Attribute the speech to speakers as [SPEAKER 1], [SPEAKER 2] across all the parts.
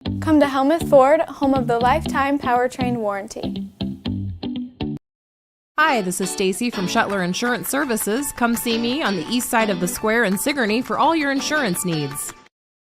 [SPEAKER 1] Come to Helmuth Ford, home of the lifetime powertrain warranty.
[SPEAKER 2] Hi, this is Stacy from Shuttler Insurance Services. Come see me on the east side of the square in Sigourney for all your insurance needs.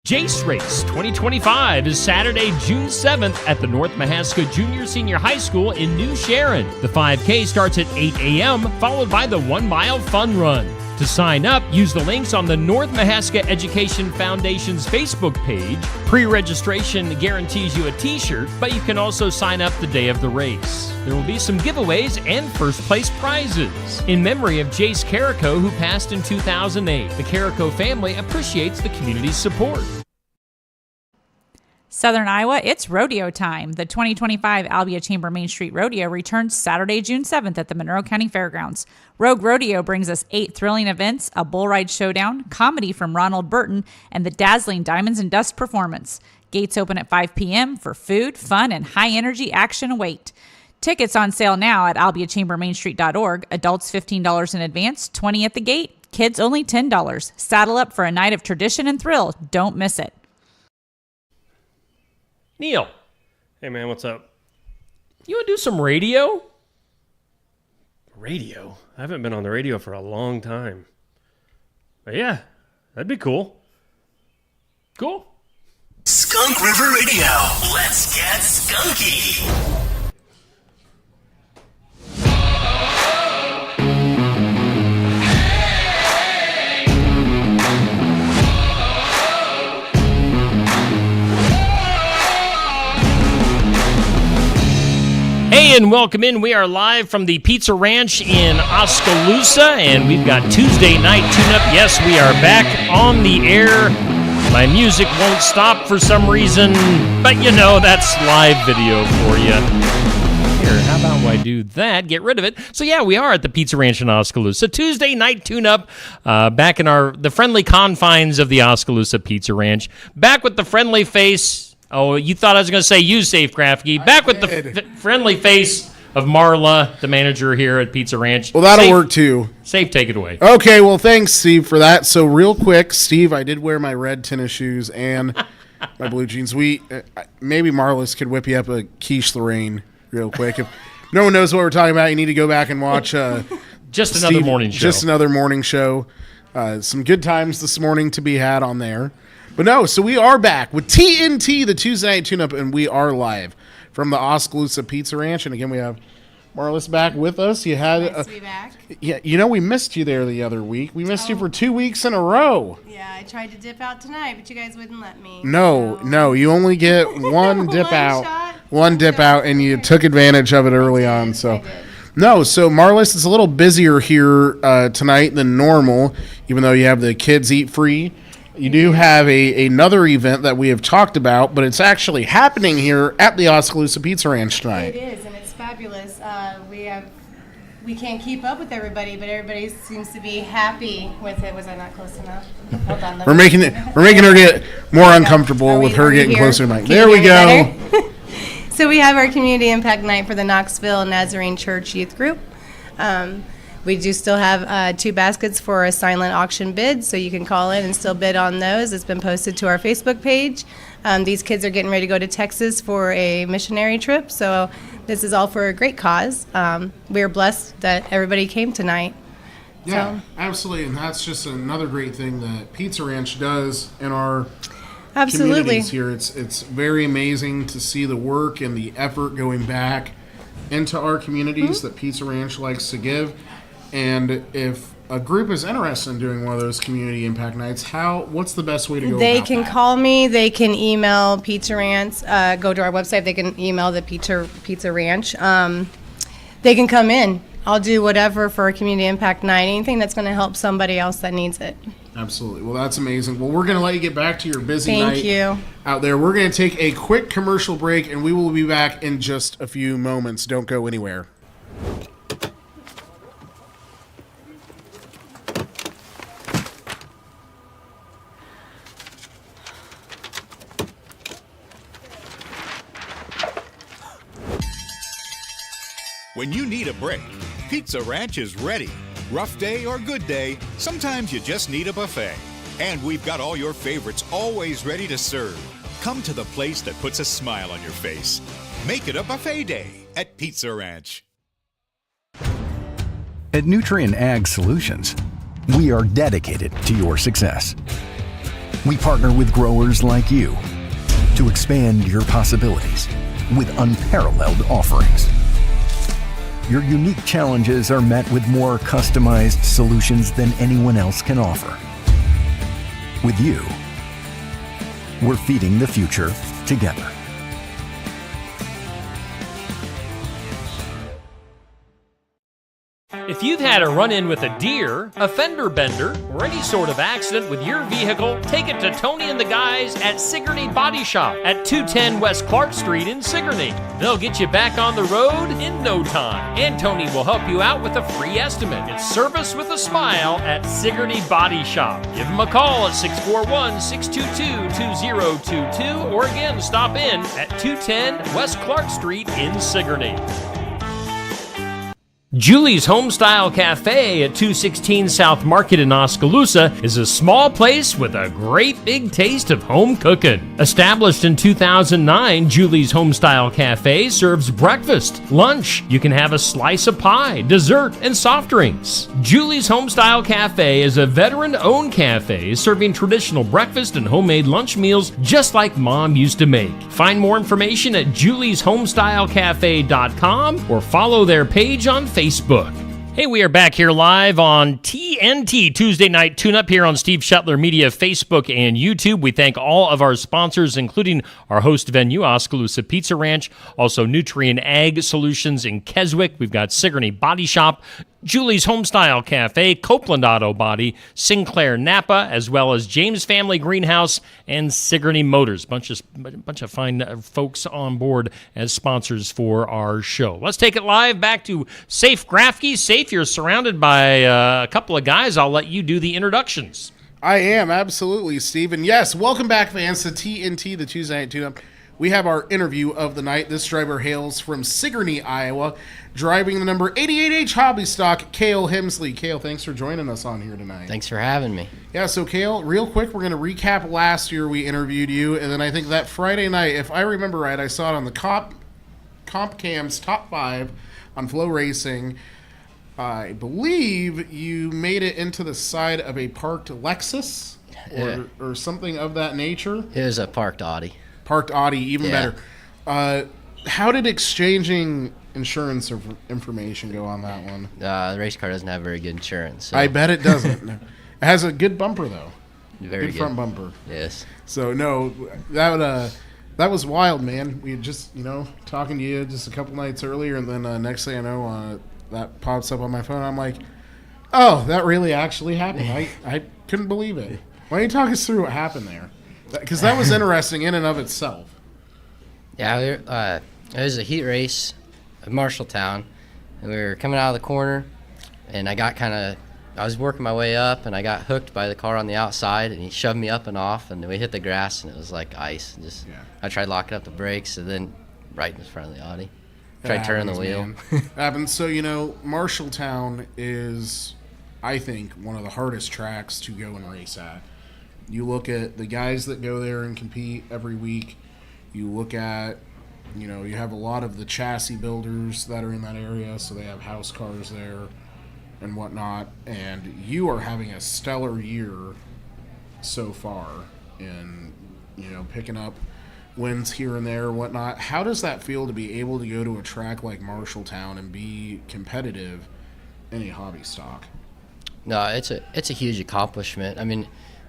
[SPEAKER 3] Jace Race 2025 is Saturday, June 7th at the North Mahaska Junior Senior High School in New Sharon. The 5K starts at 8 a.m., followed by the 1 mile fun run. To sign up, use the links on the North Mahaska Education Foundation's Facebook page. Pre-registration guarantees you a t-shirt, but you can also sign up the day of the race. There will be some giveaways and first place prizes. In memory of Jace Carrico, who passed in 2008, the Carrico family appreciates the community's support.
[SPEAKER 4] Southern Iowa, it's rodeo time. The 2025 Albia Chamber Main Street Rodeo returns Saturday, June 7th at the Monroe County Fairgrounds. Rogue Rodeo brings us 8 thrilling events, a bull ride showdown, comedy from Ronald Burton, and the dazzling Diamonds and Dust performance. Gates open at 5 p.m. for food, fun, and high-energy action await. Tickets on sale now at albiachambermainstreet.org. Adults $15 in advance, $20 at the gate. Kids only $10. Saddle up for a night of tradition and thrill. Don't miss it.
[SPEAKER 3] Neil,
[SPEAKER 5] Hey man, what's up?
[SPEAKER 3] you want to do some radio?
[SPEAKER 5] Radio? I haven't been on the radio for a long time. But yeah, that'd be cool.
[SPEAKER 3] Cool.
[SPEAKER 6] Skunk River Radio. Let's get skunky.
[SPEAKER 3] Hey, and welcome in. We are live from the Pizza Ranch in Oskaloosa, and we've got Tuesday night tune-up. Yes, we are back on the air. My music won't stop for some reason, but you know, that's live video for you. Here, how about I do that? Get rid of it. So yeah, we are at the Pizza Ranch in Oskaloosa. Tuesday night tune-up, back in the friendly confines of the Oskaloosa Pizza Ranch. Back with the friendly face. Oh, you thought I was going to say you, Safe Grafke. Back with the friendly face of Marla, the manager here at Pizza Ranch.
[SPEAKER 7] Well, that'll
[SPEAKER 3] Safe,
[SPEAKER 7] work too.
[SPEAKER 3] Safe, take it away.
[SPEAKER 7] Okay, well, thanks, Steve, for that. So real quick, Steve, I did wear my red tennis shoes and my blue jeans. Maybe Marlis could whip you up a quiche Lorraine real quick. If no one knows what we're talking about, you need to go back and watch
[SPEAKER 3] Just another morning show.
[SPEAKER 7] Just another morning show. Some good times this morning to be had on there. But no, so we are back with TNT, the Tuesday night tune-up, and we are live from the Oskaloosa Pizza Ranch. And again, we have Marlis back with us. You had
[SPEAKER 8] Nice to be back.
[SPEAKER 7] Yeah, you know, we missed you there the other week. We missed you for 2 weeks in a row.
[SPEAKER 8] Yeah, I tried to dip out tonight, but you guys wouldn't let me.
[SPEAKER 7] No, you only get one dip out.
[SPEAKER 8] shot.
[SPEAKER 7] One dip out, and you took advantage of it early on. So,
[SPEAKER 8] I did.
[SPEAKER 7] no, so Marlis is a little busier here tonight than normal, even though you have the Kids Eat Free. You do have another event that we have talked about, but it's actually happening here at the Oskaloosa Pizza Ranch tonight.
[SPEAKER 8] It is, and it's fabulous. We can't keep up with everybody, but everybody seems to be happy with it. Was I not close enough? Hold on.
[SPEAKER 7] We're making her get more uncomfortable with her getting closer to the mic. There we go.
[SPEAKER 8] So we have our Community Impact Night for the Knoxville Nazarene Church Youth Group. We do still have 2 baskets for a silent auction bid, so you can call in and still bid on those. It's been posted to our Facebook page. These kids are getting ready to go to Texas for a missionary trip, so this is all for a great cause. We are blessed that everybody came tonight.
[SPEAKER 7] Yeah, absolutely, and that's just another great thing that Pizza Ranch does in our
[SPEAKER 8] Absolutely.
[SPEAKER 7] communities here. It's very amazing to see the work and the effort going back into our communities that Pizza Ranch likes to give. And if a group is interested in doing one of those community impact nights, what's the best way to go
[SPEAKER 8] They
[SPEAKER 7] about
[SPEAKER 8] can
[SPEAKER 7] that?
[SPEAKER 8] call me. They can email Pizza Ranch. Go to our website. They can email the Pizza Ranch. They can come in. I'll do whatever for a community impact night. Anything that's going to help somebody else that needs it.
[SPEAKER 7] Absolutely. Well, that's amazing. Well, we're going to let you get back to your busy
[SPEAKER 8] Thank
[SPEAKER 7] night
[SPEAKER 8] you.
[SPEAKER 7] out there. We're going to take a quick commercial break, and we will be back in just a few moments. Don't go anywhere.
[SPEAKER 9] When you need a break, Pizza Ranch is ready. Rough day or good day, sometimes you just need a buffet. And we've got all your favorites always ready to serve. Come to the place that puts a smile on your face. Make it a buffet day at Pizza Ranch.
[SPEAKER 10] At Nutrien Ag Solutions, we are dedicated to your success. We partner with growers like you to expand your possibilities with unparalleled offerings. Your unique challenges are met with more customized solutions than anyone else can offer. With you, we're feeding the future together.
[SPEAKER 3] If you've had a run-in with a deer, a fender bender, or any sort of accident with your vehicle, take it to Tony and the guys at Sigourney Body Shop at 210 West Clark Street in Sigourney. They'll get you back on the road in no time, and Tony will help you out with a free estimate. It's service with a smile at Sigourney Body Shop. Give them a call at 641-622-2022, or again, stop in at 210 West Clark Street in Sigourney. Julie's Homestyle Cafe at 216 South Market in Oskaloosa is a small place with a great big taste of home cooking. Established in 2009, Julie's Homestyle Cafe serves breakfast, lunch. You can have a slice of pie, dessert, and soft drinks. Julie's Homestyle Cafe is a veteran-owned cafe serving traditional breakfast and homemade lunch meals just like Mom used to make. Find more information at julieshomestylcafe.com or follow their page on Facebook. Hey, we are back here live on TNT Tuesday Night Tune-Up here on Steve Shetler Media, Facebook, and YouTube. We thank all of our sponsors, including our host venue, Oskaloosa Pizza Ranch, also Nutrien Ag Solutions in Keswick. We've got Sigourney Body Shop, Julie's Homestyle Cafe, Copeland Auto Body, Sinclair Napa, as well as James Family Greenhouse and Sigourney Motors. Bunch of fine folks on board as sponsors for our show. Let's take it live back to Safe Grafke. Safe, you're surrounded by a couple of guys. I'll let you do the introductions.
[SPEAKER 7] I am, absolutely, Steve. And yes, welcome back, fans, to TNT, the Tuesday Night Tune-Up. We have our interview of the night. This driver hails from Sigourney, Iowa, driving the number 88H Hobby Stock, Cale Hemsley. Cale, thanks for joining us on here tonight.
[SPEAKER 11] Thanks for having me.
[SPEAKER 7] Yeah, so Cale, real quick, we're going to recap last year we interviewed you, and then I think that Friday night, if I remember right, I saw it on the Comp Cam's Top 5 on Flow Racing. I believe you made it into the side of a parked Lexus or something of that nature.
[SPEAKER 11] It was a parked Audi.
[SPEAKER 7] Parked Audi, even better. How did exchanging insurance information go on that one?
[SPEAKER 11] The race car doesn't have very good insurance. So.
[SPEAKER 7] I bet it doesn't. It has a good bumper, though.
[SPEAKER 11] Very good
[SPEAKER 7] front bumper.
[SPEAKER 11] Yes.
[SPEAKER 7] So, no, that was wild, man. We had just, talking to you just a couple nights earlier, and then next thing I know, that pops up on my phone. I'm like, oh, that really actually happened. I couldn't believe it. Why don't you talk us through what happened there? Because that was interesting in and of itself.
[SPEAKER 11] Yeah, it was a heat race at Marshalltown, and we were coming out of the corner, and I was working my way up, and I got hooked by the car on the outside, and he shoved me up and off, and we hit the grass, and it was like ice. I tried locking up the brakes, and then right in front of the Audi. Tried turning the wheel.
[SPEAKER 7] Happens. So, Marshalltown is, I think, one of the hardest tracks to go and race at. You look at the guys that go there and compete every week. You look at, you have a lot of the chassis builders that are in that area, so they have house cars there and whatnot. And you are having a stellar year so far in, picking up wins here and there and whatnot. How does that feel to be able to go to a track like Marshalltown and be competitive in a hobby stock?
[SPEAKER 11] No, it's a huge accomplishment. I mean,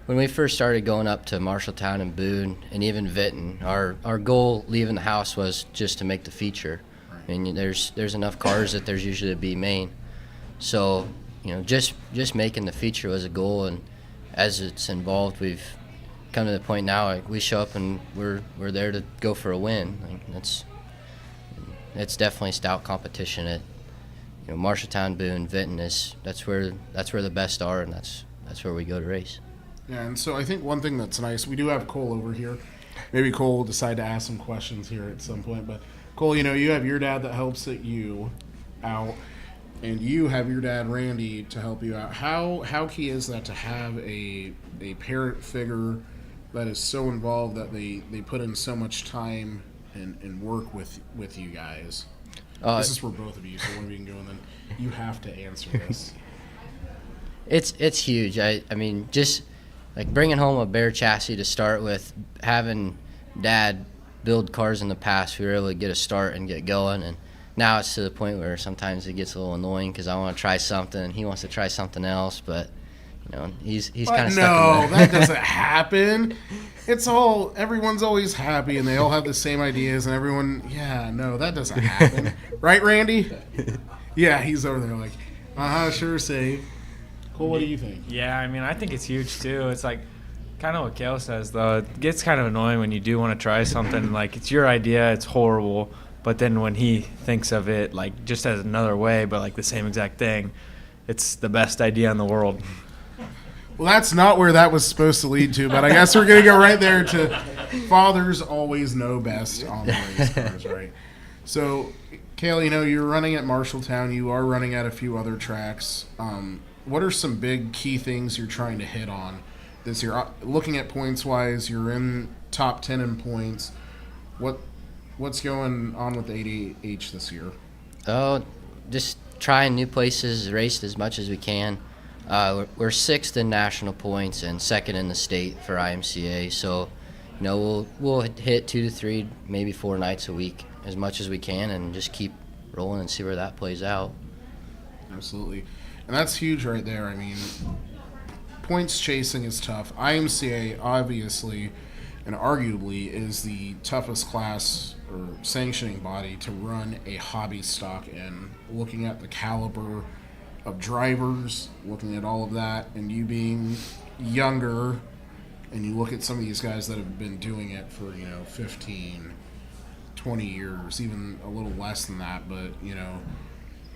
[SPEAKER 11] when we first started going up to Marshalltown and Boone and even Vinton, our goal leaving the house was just to make the feature. Right. I mean, there's enough cars that there's usually a B main. So, just making the feature was a goal, and as it's involved, we've come to the point now we show up and we're there to go for a win. It's definitely stout competition at Marshalltown, Boone, Vinton that's where the best are, and that's where we go to race.
[SPEAKER 7] Yeah, and so I think one thing that's nice, we do have Cole over here. Maybe Cole will decide to ask some questions here at some point. But Cole, you have your dad that helps you out, and you have your dad Randy to help you out. How key is that to have a parent figure that is so involved that they put in so much time and work with you guys? This is for both of you, so one of you can go, and then you have to answer this.
[SPEAKER 11] It's huge. I mean, just like bringing home a bare chassis to start with, having Dad build cars in the past, we were able to get a start and get going, and now it's to the point where sometimes it gets a little annoying because I want to try something and he wants to try something else, but you know, he's kind of stuck in
[SPEAKER 7] No, that doesn't happen. It's all, everyone's always happy and they all have the same ideas and everyone, that doesn't happen. Right, Randy? Yeah, he's over there like, sure, say. Cole, what do you think?
[SPEAKER 12] Yeah, I mean, I think it's huge too. It's like kind of what Kale says, though. It gets kind of annoying when you do want to try something. Like, it's your idea, it's horrible, but then when he thinks of it, like, just as another way, but like the same exact thing, it's the best idea in the world.
[SPEAKER 7] Well, that's not where that was supposed to lead to, but I guess we're going to go right there to fathers always know best on the race cars, right? So, Kale, you're running at Marshalltown. You are running at a few other tracks. What are some big key things you're trying to hit on this year? Looking at points-wise, you're in top 10 in points. What's going on with the ADH this year?
[SPEAKER 11] Oh, just trying new places, raced as much as we can. We're 6th in national points and 2nd in the state for IMCA. So, we'll hit 2 to 3, maybe 4 nights a week as much as we can and just keep rolling and see where that plays out.
[SPEAKER 7] Absolutely. And that's huge right there. I mean, points chasing is tough. IMCA, obviously, and arguably, is the toughest class or sanctioning body to run a hobby stock in. Looking at the caliber of drivers, looking at all of that, and you being younger, and you look at some of these guys that have been doing it for, 15, 20 years, even a little less than that, but,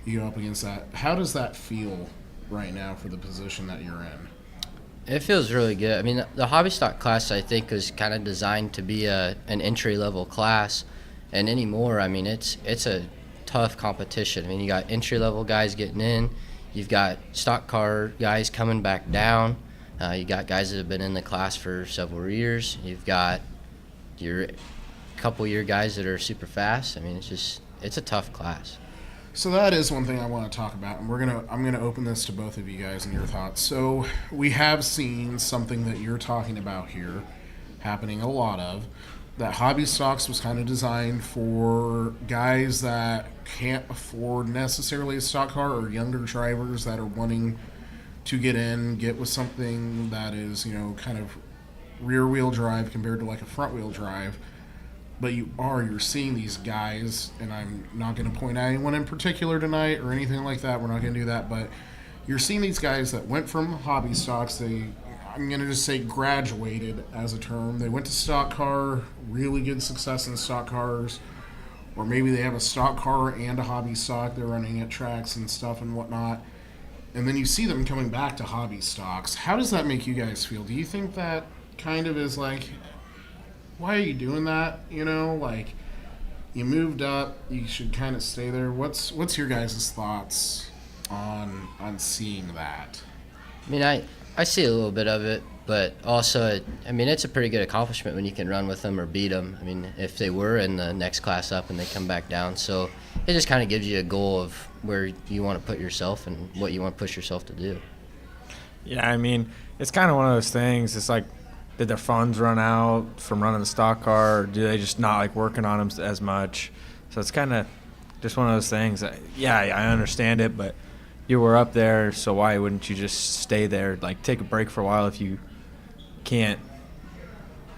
[SPEAKER 7] you go up against that. How does that feel right now for the position that you're in?
[SPEAKER 11] It feels really good. I mean, the hobby stock class, I think, is kind of designed to be an entry-level class, and anymore, I mean, it's a tough competition. I mean, you got entry-level guys getting in, you've got stock car guys coming back down, you got guys that have been in the class for several years, you've got your couple-year guys that are super fast. I mean, it's a tough class.
[SPEAKER 7] So that is one thing I want to talk about, and I'm gonna open this to both of you guys and your thoughts. So we have seen something that you're talking about here happening a lot of, that hobby stocks was kind of designed for guys that can't afford necessarily a stock car, or younger drivers that are wanting to get with something that is, kind of rear wheel drive compared to like a front wheel drive. But you're seeing these guys, and I'm not going to point out anyone in particular tonight or anything like that. We're not going to do that. But you're seeing these guys that went from hobby stocks. I'm going to just say graduated as a term. They went to stock car, really good success in stock cars. Or maybe they have a stock car and a hobby stock. They're running at tracks and stuff and whatnot. And then you see them coming back to hobby stocks. How does that make you guys feel? Do you think that kind of is like, why are you doing that? Like, you moved up, you should kind of stay there. What's your guys' thoughts on seeing that?
[SPEAKER 11] I mean, I see a little bit of it, but also, it's a pretty good accomplishment when you can run with them or beat them. I mean, if they were in the next class up and they come back down. So it just kind of gives you a goal of where you want to put yourself and what you want to push yourself to do.
[SPEAKER 12] Yeah, I mean, it's kind of one of those things. It's like, did their funds run out from running the stock car, or do they just not like working on them as much? So it's kind of just one of those things. I understand it, but you were up there, so why wouldn't you just stay there? Like, take a break for a while if you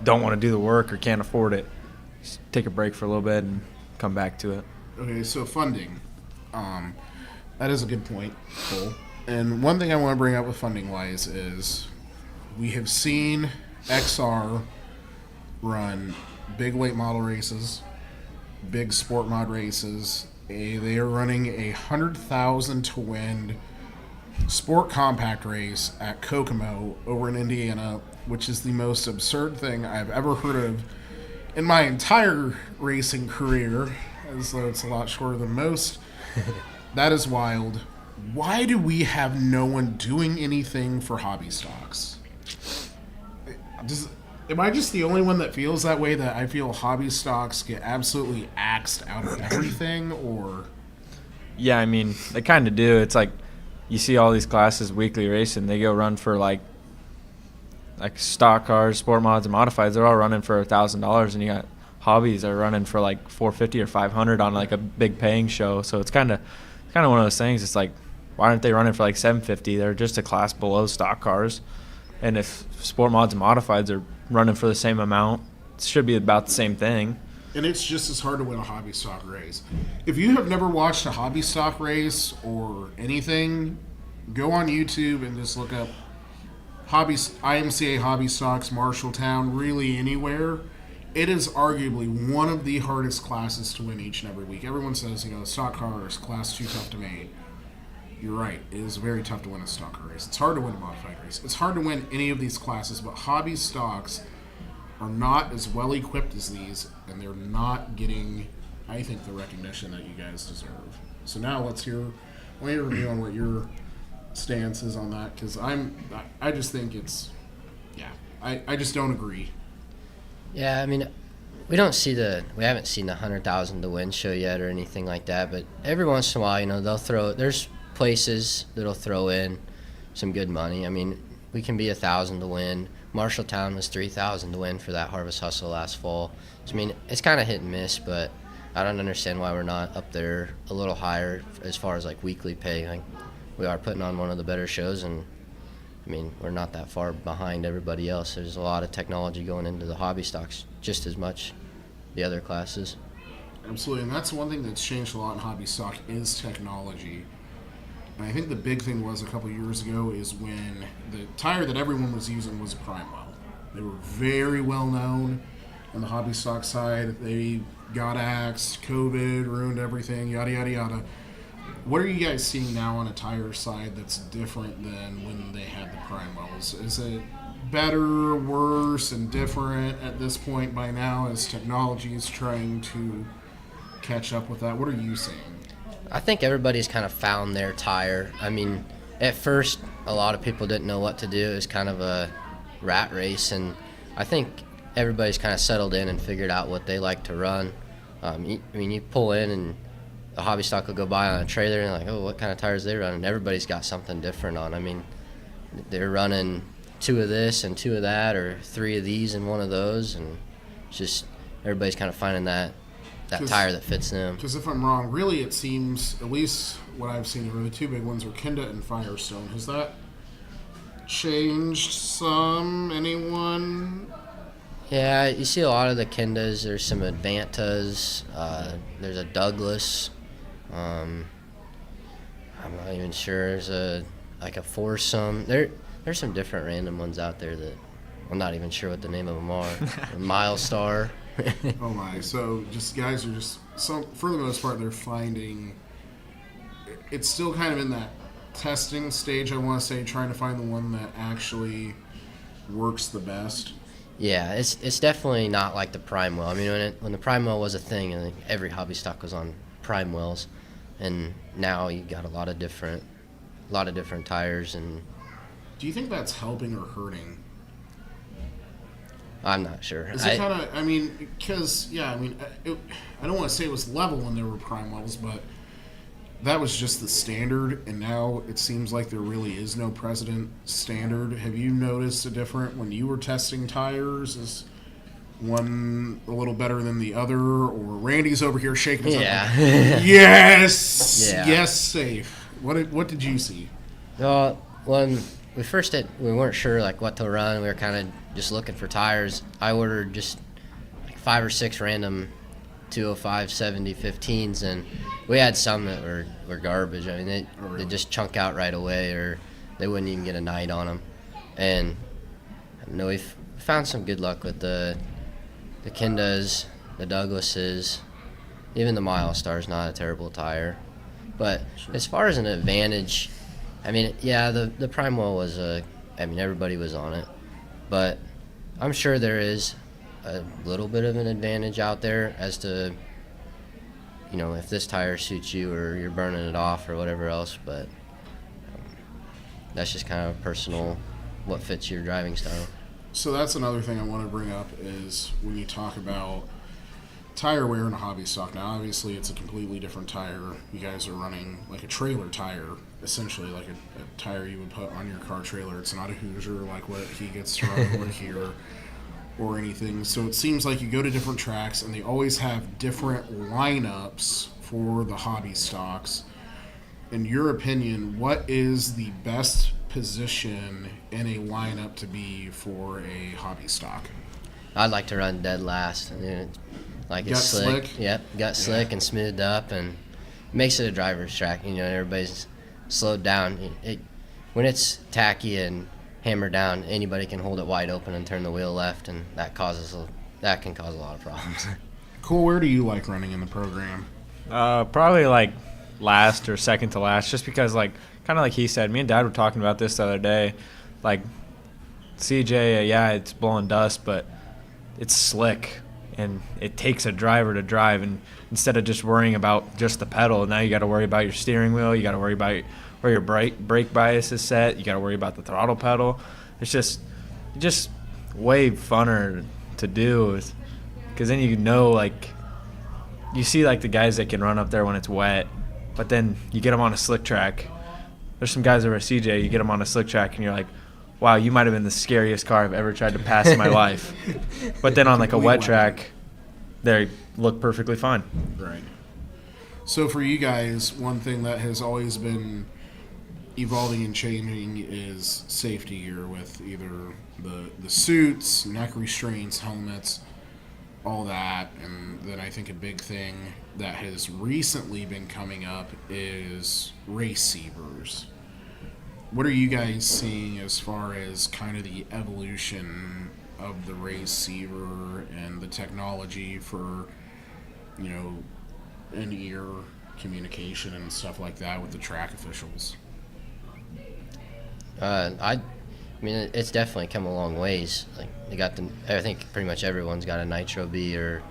[SPEAKER 12] don't want to do the work or can't afford it. Just take a break for a little bit and come back to it.
[SPEAKER 7] Okay, so funding. That is a good point, Cole. And one thing I want to bring up with funding-wise is we have seen XR run big late model races, big sport mod races. They are running a 100,000 to win sport compact race at Kokomo over in Indiana, which is the most absurd thing I've ever heard of in my entire racing career, as though it's a lot shorter than most. That is wild. Why do we have no one doing anything for hobby stocks? Am I just the only one that feels that way, that I feel hobby stocks get absolutely axed out of everything, or?
[SPEAKER 12] Yeah, I mean, they kind of do. It's like you see all these classes weekly racing. They go run for like stock cars, sport mods, and modifieds. They're all running for $1,000, and you got hobbies that are running for like $450 or $500 on like a big paying show. So it's kind of one of those things. It's like, why aren't they running for like $750? They're just a class below stock cars. And if sport mods and modifieds are running for the same amount, it should be about the same thing.
[SPEAKER 7] And it's just as hard to win a hobby stock race. If you have never watched a hobby stock race or anything, go on YouTube and just look up IMCA hobby stocks, Marshalltown, really anywhere. It is arguably one of the hardest classes to win each and every week. Everyone says, the stock car is class too tough to make. You're right. It is very tough to win a stock car race. It's hard to win a modified race. It's hard to win any of these classes, but hobby stocks are not as well equipped as these, and they're not getting, I think, the recognition that you guys deserve. So now let's hear your review on what your stance is on that, because I just think it's, I just don't agree.
[SPEAKER 11] Yeah, I mean, we haven't seen the 100,000 to win show yet or anything like that, but every once in a while, there's places that'll throw in some good money. I mean, we can be 1,000 to win. Marshalltown was 3,000 to win for that Harvest Hustle last fall. So, I mean, it's kind of hit and miss, but I don't understand why we're not up there a little higher as far as like weekly pay. Like, we are putting on one of the better shows, and I mean, we're not that far behind everybody else. There's a lot of technology going into the hobby stocks, just as much the other classes.
[SPEAKER 7] Absolutely, and that's one thing that's changed a lot in hobby stock is technology. And I think the big thing was a couple years ago is when the tire that everyone was using was a Primewell. They were very well known on the hobby stock side. They got axed, COVID ruined everything, yada, yada, yada. What are you guys seeing now on a tire side that's different than when they had the Primewells? Is it better, worse, and different at this point by now as technology is trying to catch up with that? What are you seeing?
[SPEAKER 11] I think everybody's kind of found their tire. I mean, at first, a lot of people didn't know what to do. It was kind of a rat race, and I think everybody's kind of settled in and figured out what they like to run. You pull in and a hobby stock will go by on a trailer and like, oh, what kind of tires they run? And everybody's got something different on. I mean, they're running 2 of this and 2 of that, or 3 of these and 1 of those, and it's just everybody's kind of finding that tire that fits them.
[SPEAKER 7] Because if I'm wrong, really it seems, at least what I've seen, the 2 big ones were Kenda and Firestone. Has that changed some? Anyone?
[SPEAKER 11] Yeah, you see a lot of the Kendas. There's some Advantas. There's a Douglas. I'm not even sure. There's a Foursome. There's some different random ones out there that I'm not even sure what the name of them are. Milestar.
[SPEAKER 7] Oh my! So guys are for the most part, they're finding. It's still kind of in that testing stage. I want to say, trying to find the one that actually works the best.
[SPEAKER 11] Yeah, it's definitely not like the Primewell. I mean, when the Primewell was a thing, I think every hobby stock was on Primewells, and now you got a lot of different tires. And
[SPEAKER 7] do you think that's helping or hurting?
[SPEAKER 11] I'm not sure.
[SPEAKER 7] Is it kind of? I mean, because I don't want to say it was level when there were Primewells, but that was just the standard, and now it seems like there really is no precedent standard. Have you noticed a difference when you were testing tires? Is one a little better than the other? Or Randy's over here shaking his head. Yes! Yeah. Yes, safe. What did you see?
[SPEAKER 11] Well, when we first we weren't sure like what to run. We were kind of just looking for tires. I ordered just like 5 or 6 random 205 70 15s, and we had some that were garbage. I mean, they just chunk out right away, or they wouldn't even get a night on them. And we found some good luck with the Kendas, the Douglases, even the Milestar's not a terrible tire. But as far as an advantage, I mean, yeah, the Primewell was everybody was on it, but I'm sure there is a little bit of an advantage out there as to, if this tire suits you or you're burning it off or whatever else, but that's just kind of personal, what fits your driving style.
[SPEAKER 7] So that's another thing I want to bring up is when you talk about tire wear in a hobby stock. Now, obviously, it's a completely different tire. You guys are running like a trailer tire, essentially like a tire you would put on your car trailer. It's not a Hoosier like what he gets to run over here or anything. So it seems like you go to different tracks, and they always have different lineups for the hobby stocks. In your opinion, what is the best position in a lineup to be for a hobby stock?
[SPEAKER 11] I'd like to run dead last. Like
[SPEAKER 7] Gut
[SPEAKER 11] it's slick.
[SPEAKER 7] slick?
[SPEAKER 11] Yep, got slick and smoothed up, and makes it a driver's track. Everybody's slowed down. When it's tacky and hammered down, anybody can hold it wide open and turn the wheel left, and that can cause a lot of problems.
[SPEAKER 7] Cool. Where do you like running in the program?
[SPEAKER 12] Probably like last or second to last, just because kind of like he said, me and Dad were talking about this the other day. Like CJ, yeah, it's blowing dust, but it's slick, and it takes a driver to drive. And instead of just worrying about just the pedal, now you got to worry about your steering wheel. You got to worry about where your brake bias is set. You got to worry about the throttle pedal. It's just way funner to do, because then you see the guys that can run up there when it's wet, but then you get them on a slick track. There's some guys over at CJ, you get them on a slick track, and you're like, wow, you might have been the scariest car I've ever tried to pass in my life. But then on a wet track, they look perfectly fine.
[SPEAKER 7] Right. So for you guys, one thing that has always been evolving and changing is safety gear, with either the suits, neck restraints, helmets, all that. And then I think a big thing that has recently been coming up is receivers. What are you guys seeing as far as kind of the evolution of the receiver and the technology for, in-ear communication and stuff like that with the track officials?
[SPEAKER 11] I mean, it's definitely come a long ways. I think pretty much everyone's got a Nitro B or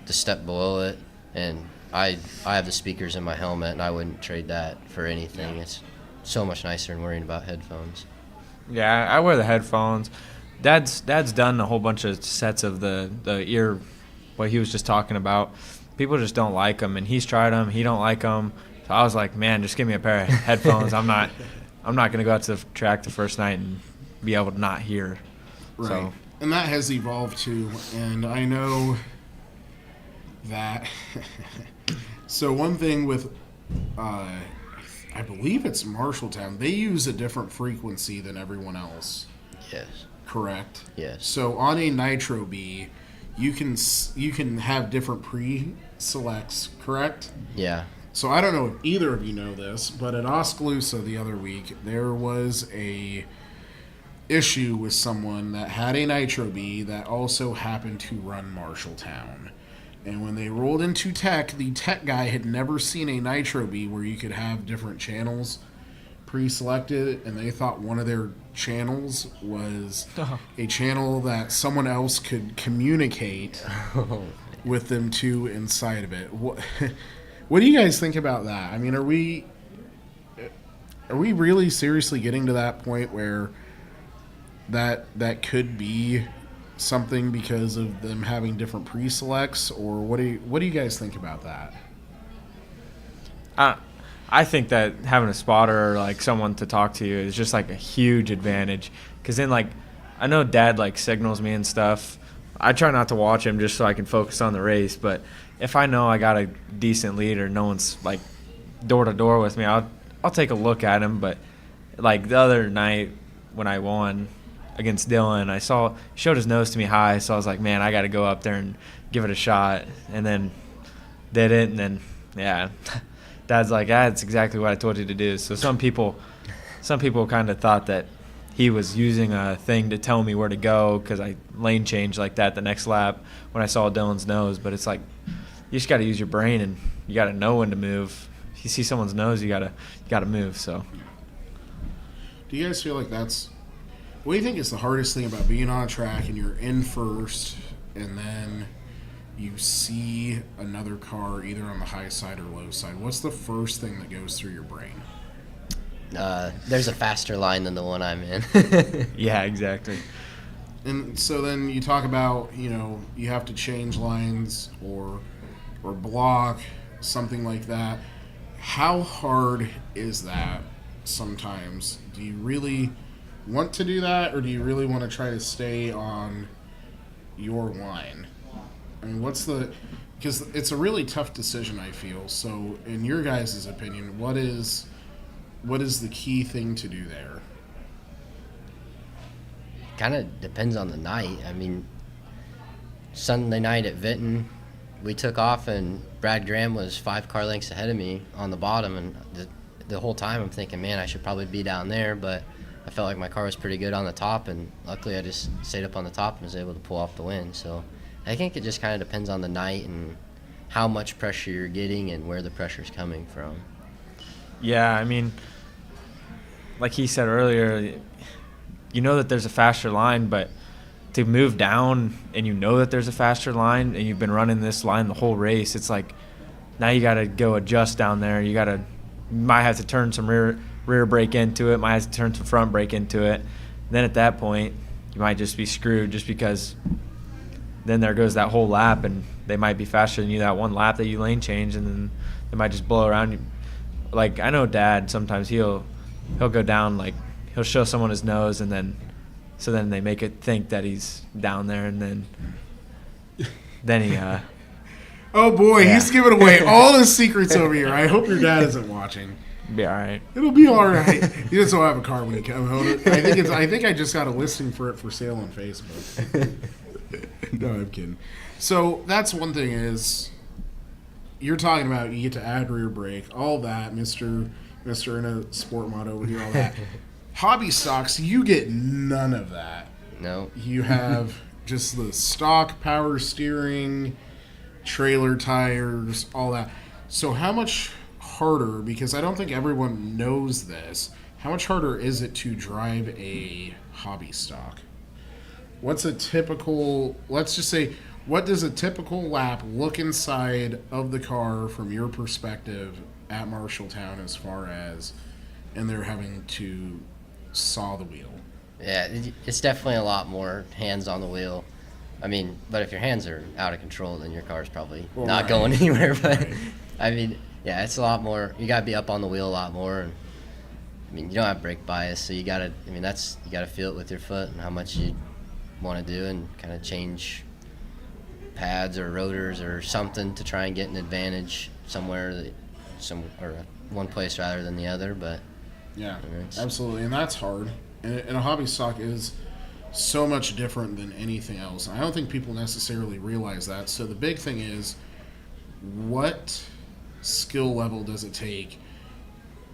[SPEAKER 11] the step below it, and I have the speakers in my helmet, and I wouldn't trade that for anything. It's so much nicer than worrying about headphones.
[SPEAKER 12] Yeah, I wear the headphones. Dad's done a whole bunch of sets of the ear, what he was just talking about. People just don't like them, and he's tried them. He don't like them. So I was like, man, just give me a pair of headphones. I'm not going to go out to the track the first night and be able to not hear.
[SPEAKER 7] Right.
[SPEAKER 12] So.
[SPEAKER 7] And that has evolved too. And I know that. So one thing with, I believe it's Marshalltown, they use a different frequency than everyone else.
[SPEAKER 11] Yes.
[SPEAKER 7] Correct?
[SPEAKER 11] Yes.
[SPEAKER 7] So on a Nitro B, you can have different pre-selects, correct?
[SPEAKER 11] Yeah.
[SPEAKER 7] So I don't know if either of you know this, but at Oskaloosa the other week, there was a issue with someone that had a Nitro B that also happened to run Marshalltown. And when they rolled into tech, the tech guy had never seen a Nitro B where you could have different channels pre-selected, and they thought one of their channels was a channel that someone else could communicate with them to inside of it. What do you guys think about that? I mean, are we really seriously getting to that point where that could be something because of them having different pre-selects, or what do you guys think about that?
[SPEAKER 12] I think that having a spotter or someone to talk to you is just a huge advantage, because then I know Dad signals me and stuff. I try not to watch him just so I can focus on the race, but if I know I got a decent lead or no one's door to door with me, I'll take a look at him. But the other night when I won against Dylan, I saw he showed his nose to me high, so I was like, man, I got to go up there and give it a shot, and then did it, and then Dad's like, that's exactly what I told you to do. So some people kind of thought that he was using a thing to tell me where to go, because I lane changed like that the next lap when I saw Dylan's nose. But it's you just got to use your brain, and you got to know when to move. If you see someone's nose, you got to move. So,
[SPEAKER 7] do you guys feel like that's what do you think is the hardest thing about being on a track and you're in first, and then you see another car either on the high side or low side? What's the first thing that goes through your brain?
[SPEAKER 11] There's a faster line than the one I'm in.
[SPEAKER 12] Yeah, exactly.
[SPEAKER 7] And so then you talk about, you have to change lines or block, something like that. How hard is that sometimes? Do you really want to do that, or do you really want to try to stay on your line? I mean, because it's a really tough decision, I feel. So in your guys' opinion, what is the key thing to do there?
[SPEAKER 11] Kind of depends on the night. I mean, Sunday night at Vinton, we took off and Brad Graham was 5 car lengths ahead of me on the bottom, and the whole time I'm thinking, man, I should probably be down there, but I felt like my car was pretty good on the top, and luckily I just stayed up on the top and was able to pull off the win. So I think it just kind of depends on the night and how much pressure you're getting and where the pressure's coming from.
[SPEAKER 12] Yeah, I mean, like he said earlier, you know that there's a faster line, but to move down and you know that there's a faster line and you've been running this line the whole race, it's like now you got to go adjust down there. You might have to turn some rear brake into it, might have to turn some front brake into it. Then at that point, you might just be screwed just because then there goes that whole lap and they might be faster than you that one lap that you lane change, and then they might just blow around you. Like I know Dad, sometimes he'll go down, like he'll show someone his nose, and then they make it think that he's down there, and then he
[SPEAKER 7] oh boy,
[SPEAKER 12] yeah.
[SPEAKER 7] He's giving away all his secrets over here. I hope your dad isn't watching.
[SPEAKER 12] Be all right.
[SPEAKER 7] It'll be all right. You just don't have a car when you come home. I think I just got a listing for it for sale on Facebook. No, I'm kidding. So that's one thing is you're talking about you get to add rear brake, all that, Mr. in a sport mod over here, all that. Hobby stocks, you get none of that.
[SPEAKER 11] No.
[SPEAKER 7] You have just the stock power steering, trailer tires, all that. So how much harder, because I don't think everyone knows this, how much harder is it to drive a hobby stock? What's a typical, let's just say, what does a typical lap look inside of the car from your perspective at Marshalltown as far as, and they're having to saw the wheel?
[SPEAKER 11] Yeah, it's definitely a lot more hands on the wheel. I mean, but if your hands are out of control, then your car's probably not going anywhere. But I mean, yeah, it's a lot more. You got to be up on the wheel a lot more. And I mean, you don't have brake bias, so you got to. I mean, you got to feel it with your foot and how much you want to do, and kind of change pads or rotors or something to try and get an advantage somewhere, or one place rather than the other. But
[SPEAKER 7] yeah, absolutely, and that's hard. And a hobby stock is so much different than anything else. I don't think people necessarily realize that. So the big thing is, what skill level does it take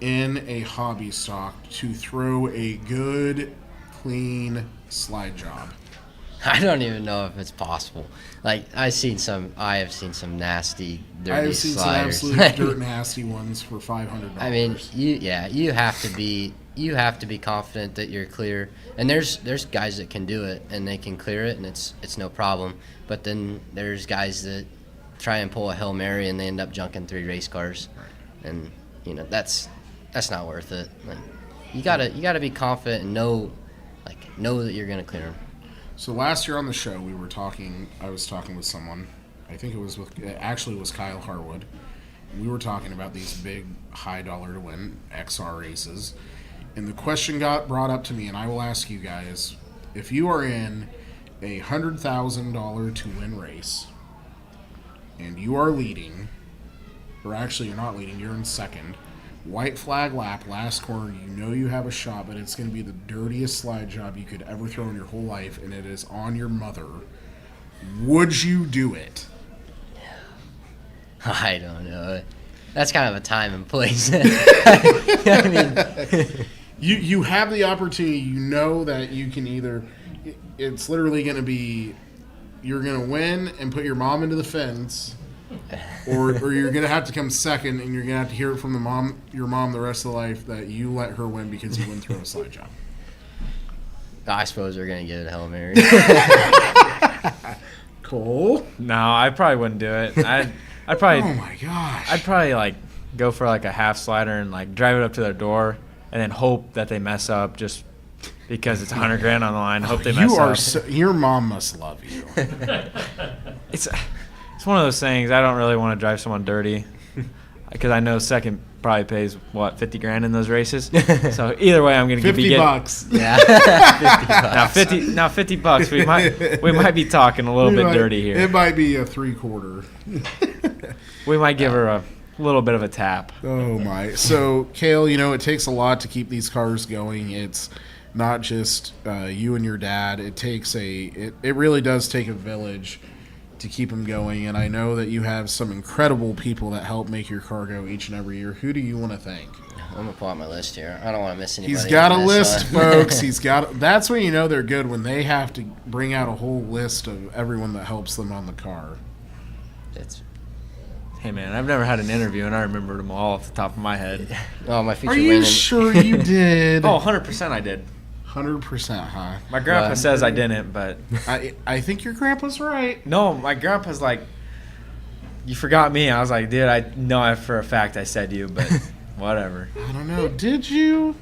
[SPEAKER 7] in a hobby stock to throw a good, clean slide job?
[SPEAKER 11] I don't even know if it's possible. Like I have seen some nasty, dirty sliders.
[SPEAKER 7] I have seen some absolute dirt nasty ones for $500.
[SPEAKER 11] I mean, you have to be confident that you're clear. And there's guys that can do it and they can clear it and it's no problem. But then there's guys that try and pull a Hail Mary and they end up junking 3 race cars, and that's not worth it. Like, you gotta be confident and know that you're gonna clear them.
[SPEAKER 7] So last year on the show, I was talking with someone, I think it was Kyle Harwood. We were talking about these big high dollar to win XR races. And the question got brought up to me, and I will ask you guys, if you are in a $100,000 to win race and you are leading, or actually you're not leading, you're in second, white flag lap, last corner, you have a shot, but it's going to be the dirtiest slide job you could ever throw in your whole life, and it is on your mother. Would you do it?
[SPEAKER 11] I don't know. That's kind of a time and place. I mean,
[SPEAKER 7] you have the opportunity. You know that you can either. It's literally going to be, you're going to win and put your mom into the fence, or you're going to have to come second, and you're going to have to hear it from your mom the rest of the life that you let her win because you wouldn't throw a slide job.
[SPEAKER 11] I suppose they're going to get a Hail Mary.
[SPEAKER 7] Cole?
[SPEAKER 12] No, I probably wouldn't do it. I'd probably.
[SPEAKER 7] Oh my gosh!
[SPEAKER 12] I'd probably go for a half slider and drive it up to their door, and then hope that they mess up. Just because it's $100,000 on the line. Hope they mess
[SPEAKER 7] You are
[SPEAKER 12] up.
[SPEAKER 7] your mom must love you.
[SPEAKER 12] It's one of those things. I don't really want to drive someone dirty because I know second probably pays what $50,000 in those races. So either way, I'm going to be getting
[SPEAKER 7] $50.
[SPEAKER 11] Yeah. $50.
[SPEAKER 12] Now $50. We might be talking a little bit dirty here.
[SPEAKER 7] It might be a 3/4.
[SPEAKER 12] We might give her a little bit of a tap.
[SPEAKER 7] Oh my! So Cale, it takes a lot to keep these cars going. It's not just you and your dad. It takes it really does take a village to keep them going. And I know that you have some incredible people that help make your car go each and every year. Who do you want to thank?
[SPEAKER 11] I'm gonna pull out my list here. I don't want to miss anybody.
[SPEAKER 7] He's got a
[SPEAKER 11] on this
[SPEAKER 7] list,
[SPEAKER 11] one.
[SPEAKER 7] folks. That's when you know they're good, when they have to bring out a whole list of everyone that helps them on the car.
[SPEAKER 12] Hey man, I've never had an interview and I remembered them all off the top of my head.
[SPEAKER 11] Oh, my future
[SPEAKER 7] Are you
[SPEAKER 11] winning.
[SPEAKER 7] sure you did?
[SPEAKER 12] Oh, 100% I did.
[SPEAKER 7] 100%, huh?
[SPEAKER 12] My grandpa says I didn't, but
[SPEAKER 7] I think your grandpa's right.
[SPEAKER 12] No, my grandpa's like, you forgot me. I was like, dude, I know for a fact I said you, but whatever.
[SPEAKER 7] I don't know. Did you?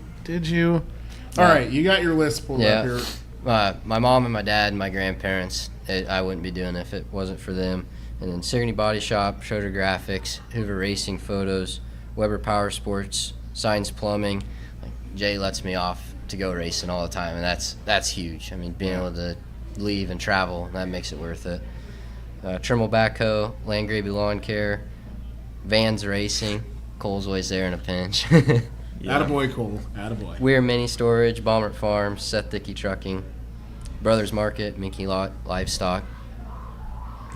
[SPEAKER 7] All right, you got your list pulled up here.
[SPEAKER 11] My mom and my dad and my grandparents, I wouldn't be doing it if it wasn't for them. And then Sigourney Body Shop, Schroeder Graphics, Hoover Racing Photos, Weber Power Sports, Signs Plumbing. Jay lets me off to go racing all the time, and that's huge. I mean, being able to leave and travel, that makes it worth it. Trimble Backhoe, Landgraby Lawn Care, Vans Racing. Cole's always there in a pinch.
[SPEAKER 7] Attaboy, Cole. Attaboy.
[SPEAKER 11] Weir Mini Storage, Baumert Farms, Seth Dickey Trucking, Brothers Market, Minky Lot Livestock,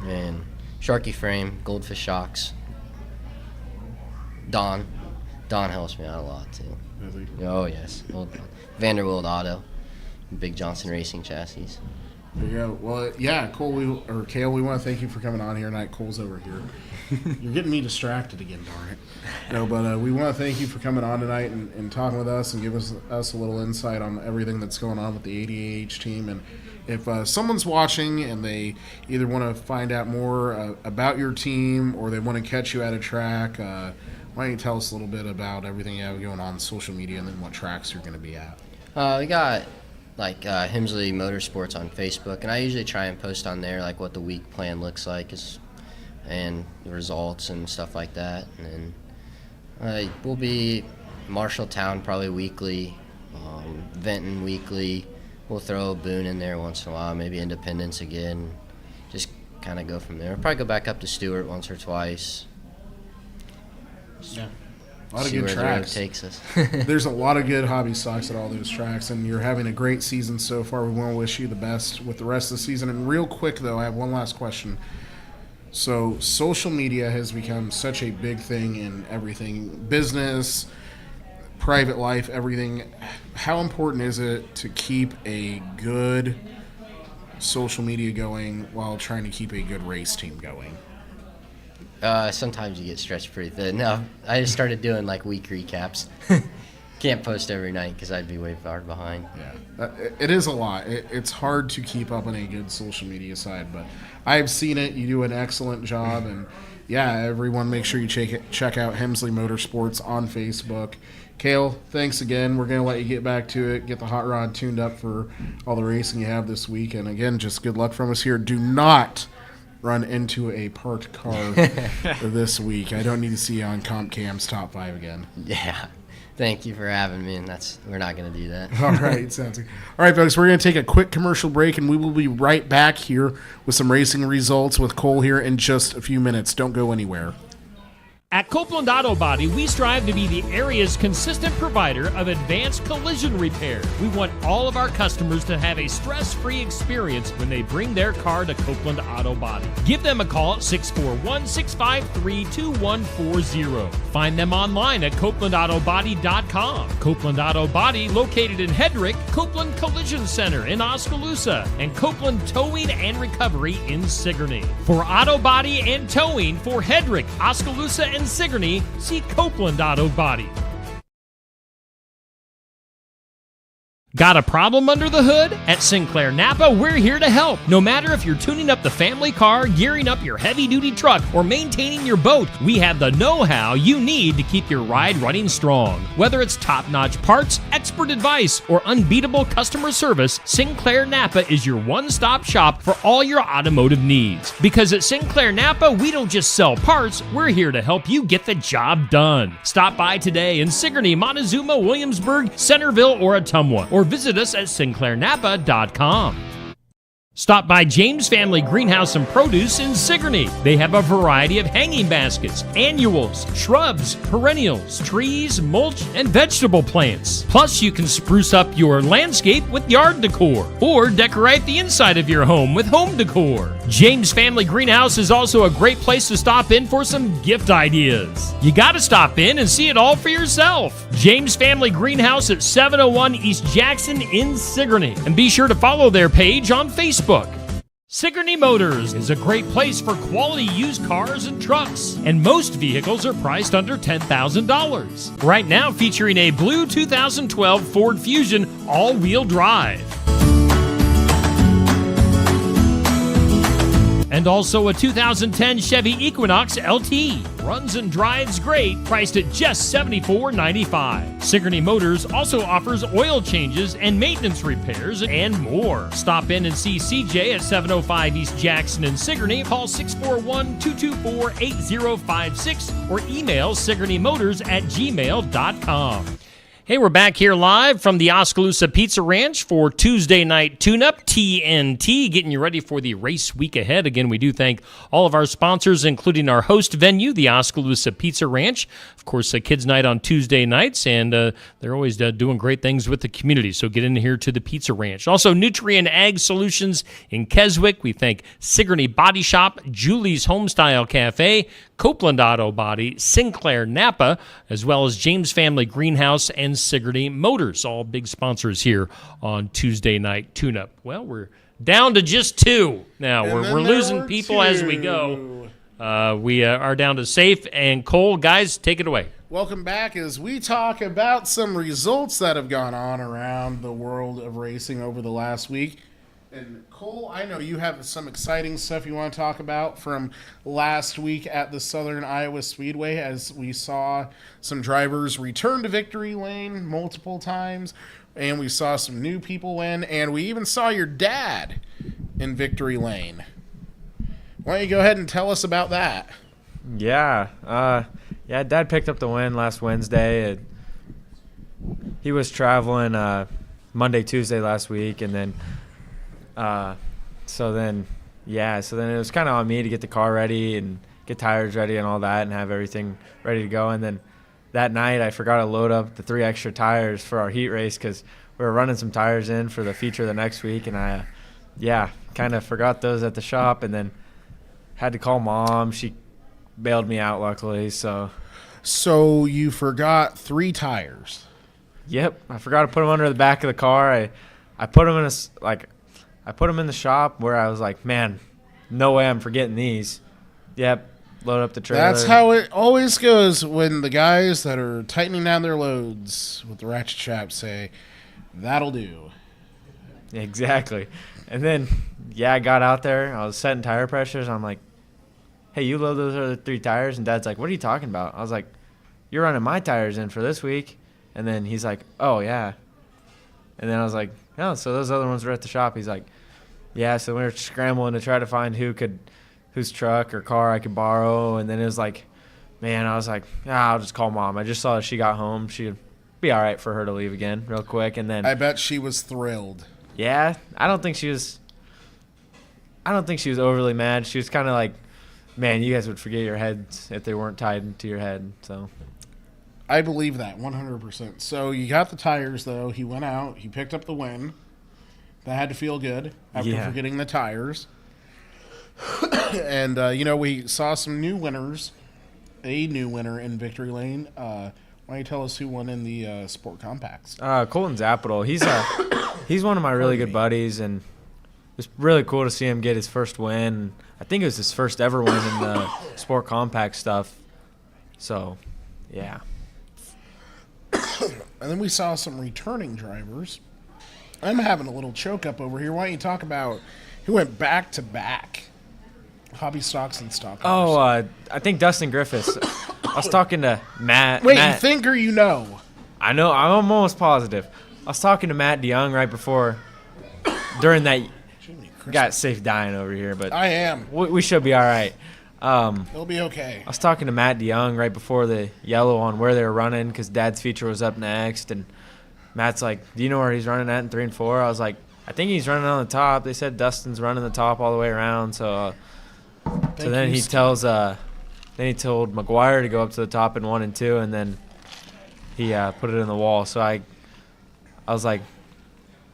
[SPEAKER 11] and Sharky Frame, Goldfish Shocks. Don helps me out a lot too.
[SPEAKER 7] Does he?
[SPEAKER 11] Oh yes. Vanderbilt Auto, Big Johnson Racing Chassis.
[SPEAKER 7] There you go. Well, yeah, Cale, we want to thank you for coming on here tonight. Cole's over here. You're getting me distracted again, darn it. No, but we want to thank you for coming on tonight and talking with us and give us a little insight on everything that's going on with the ADAH team. And if someone's watching and they either want to find out more about your team or they want to catch you at a track, why don't you tell us a little bit about everything you have going on social media and then what tracks you're going to be at?
[SPEAKER 11] We got Hemsley Motorsports on Facebook, and I usually try and post on there like what the week plan looks like and the results and stuff like that. And then we'll be Marshalltown probably weekly, Vinton weekly. We'll throw Boone in there once in a while, maybe Independence again. Just kind of go from there. We'll probably go back up to Stewart once or twice.
[SPEAKER 7] Yeah. A lot of good tracks.
[SPEAKER 11] The road takes us.
[SPEAKER 7] There's a lot of good hobby stocks at all those tracks, and you're having a great season so far. We want to wish you the best with the rest of the season. And real quick, though, I have one last question. So social media has become such a big thing in everything, business, private life, everything. How important is it to keep a good social media going while trying to keep a good race team going?
[SPEAKER 11] Sometimes you get stretched pretty thin. No, I just started doing like week recaps. Can't post every night because I'd be way far behind.
[SPEAKER 7] Yeah, it is a lot. It's hard to keep up on a good social media side, but I've seen it. You do an excellent job, and yeah, everyone make sure you check out Hemsley Motorsports on Facebook. Cale, thanks again. We're going to let you get back to it, get the hot rod tuned up for all the racing you have this week, and again, just good luck from us here. Do not run into a parked car this week. I don't need to see you on Comp Cam's Top 5 again.
[SPEAKER 11] Yeah. Thank you for having me, and we're not going to do that.
[SPEAKER 7] All right, sounds good. All right, folks, we're going to take a quick commercial break, and we will be right back here with some racing results with Cole here in just a few minutes. Don't go anywhere.
[SPEAKER 3] At Copeland Auto Body, we strive to be the area's consistent provider of advanced collision repair. We want all of our customers to have a stress-free experience when they bring their car to Copeland Auto Body. Give them a call at 641-653-2140. Find them online at CopelandAutoBody.com. Copeland Auto Body, located in Hedrick, Copeland Collision Center in Oskaloosa, and Copeland Towing and Recovery in Sigourney. For auto body and towing for Hedrick, Oskaloosa, and Sigourney, see Copeland Auto Body. Got a problem under the hood? At Sinclair Napa, we're here to help. No matter if you're tuning up the family car, gearing up your heavy-duty truck, or maintaining your boat, we have the know-how you need to keep your ride running strong. Whether it's top-notch parts, expert advice, or unbeatable customer service, Sinclair Napa is your one-stop shop for all your automotive needs. Because at Sinclair Napa, we don't just sell parts, we're here to help you get the job done. Stop by today in Sigourney, Montezuma, Williamsburg, Centerville, or Ottumwa, or visit us at sinclairnapa.com. Stop by James Family Greenhouse and Produce in Sigourney. They have a variety of hanging baskets, annuals, shrubs, perennials, trees, mulch, and vegetable plants. Plus, you can spruce up your landscape with yard decor or decorate the inside of your home with home decor. James Family Greenhouse is also a great place to stop in for some gift ideas. You got to stop in and see it all for yourself. James Family Greenhouse at 701 East Jackson in Sigourney. And be sure to follow their page on Facebook. Sigourney Motors is a great place for quality used cars and trucks, and most vehicles are priced under $10,000. Right now featuring a blue 2012 Ford Fusion all-wheel drive. And also a 2010 Chevy Equinox LT. Runs and drives great, priced at just $74.95. Sigourney Motors also offers oil changes and maintenance repairs and more. Stop in and see CJ at 705 East Jackson in Sigourney. Call 641-224-8056 or email SigourneyMotors@gmail.com. Hey, we're back here live from the Oskaloosa Pizza Ranch for Tuesday Night Tune-Up, TNT, getting you ready for the race week ahead. Again, we do thank all of our sponsors, including our host venue, the Oskaloosa Pizza Ranch. Of course, a kids' night on Tuesday nights, and they're always doing great things with the community, so get in here to the Pizza Ranch. Also, Nutrien Ag Solutions in Keswick. We thank Sigourney Body Shop, Julie's Homestyle Cafe, Copeland Auto Body, Sinclair Napa, as well as James Family Greenhouse and Sigourney Motors, all big sponsors here on Tuesday Night Tune-Up. Well, we're down to just two now. We're losing people as we go. We are down to Safe and Cole. Guys, take it away.
[SPEAKER 7] Welcome back as we talk about some results that have gone on around the world of racing over the last week. And Cole, I know you have some exciting stuff you want to talk about from last week at the Southern Iowa Speedway, as we saw some drivers return to victory lane multiple times, and we saw some new people win, and we even saw your dad in victory lane. Why don't you go ahead and tell us about that?
[SPEAKER 12] Yeah, Dad picked up the win last Wednesday. He was traveling Monday, Tuesday last week, and then so then it was kind of on me to get the car ready and get tires ready and all that and have everything ready to go. And then that night I forgot to load up the 3 extra tires for our heat race because we were running some tires in for the feature the next week, and I kind of forgot those at the shop, and then had to call Mom. She bailed me out luckily. So
[SPEAKER 7] you forgot 3 tires?
[SPEAKER 12] Yep, I forgot to put them under the back of the car. I put them in I put them in the shop where I was like, man, no way I'm forgetting these. Yep, load up the trailer.
[SPEAKER 7] That's how it always goes when the guys that are tightening down their loads with the ratchet strap say, that'll do.
[SPEAKER 12] Exactly. And then, I got out there. I was setting tire pressures. I'm like, hey, you load those other 3 tires? And Dad's like, what are you talking about? I was like, you're running my tires in for this week. And then he's like, oh, yeah. And then I was like, oh, so those other ones were at the shop. He's like, yeah, so we were scrambling to try to find whose truck or car I could borrow. And then it was like, man, I was like, I'll just call Mom. I just saw that she got home. She'd be all right for her to leave again real quick. And then
[SPEAKER 7] I bet she was thrilled.
[SPEAKER 12] Yeah, I don't think she was overly mad. She was kind of like, man, you guys would forget your heads if they weren't tied to your head. So
[SPEAKER 7] I believe that 100%. So you got the tires, though. He went out. He picked up the win. That had to feel good after forgetting the tires. And, we saw some new winners. A new winner in victory lane. Why don't you tell us who won in the Sport Compacts?
[SPEAKER 12] Colton Zapital. He's one of my really good buddies, and it's really cool to see him get his first win. I think it was his first ever win in the Sport Compact stuff. So, yeah.
[SPEAKER 7] And then we saw some returning drivers. I'm having a little choke up over here. Why don't you talk about who went back to back? Hobby stocks and stock cars.
[SPEAKER 12] Oh, I think Dustin Griffiths. I was talking to Matt.
[SPEAKER 7] Wait,
[SPEAKER 12] Matt,
[SPEAKER 7] you think or you know?
[SPEAKER 12] I know. I'm almost positive. I was talking to Matt DeYoung right before, during that. Got safe dying over here, but
[SPEAKER 7] I am.
[SPEAKER 12] We should be all right.
[SPEAKER 7] It'll be okay.
[SPEAKER 12] I was talking to Matt DeYoung right before the yellow on where they were running because Dad's feature was up next, and Matt's like, "Do you know where he's running at in 3 and 4?" I was like, "I think he's running on the top." They said Dustin's running the top all the way around, so then he tells then he told McGuire to go up to the top in 1 and 2, and then he put it in the wall. So I was like,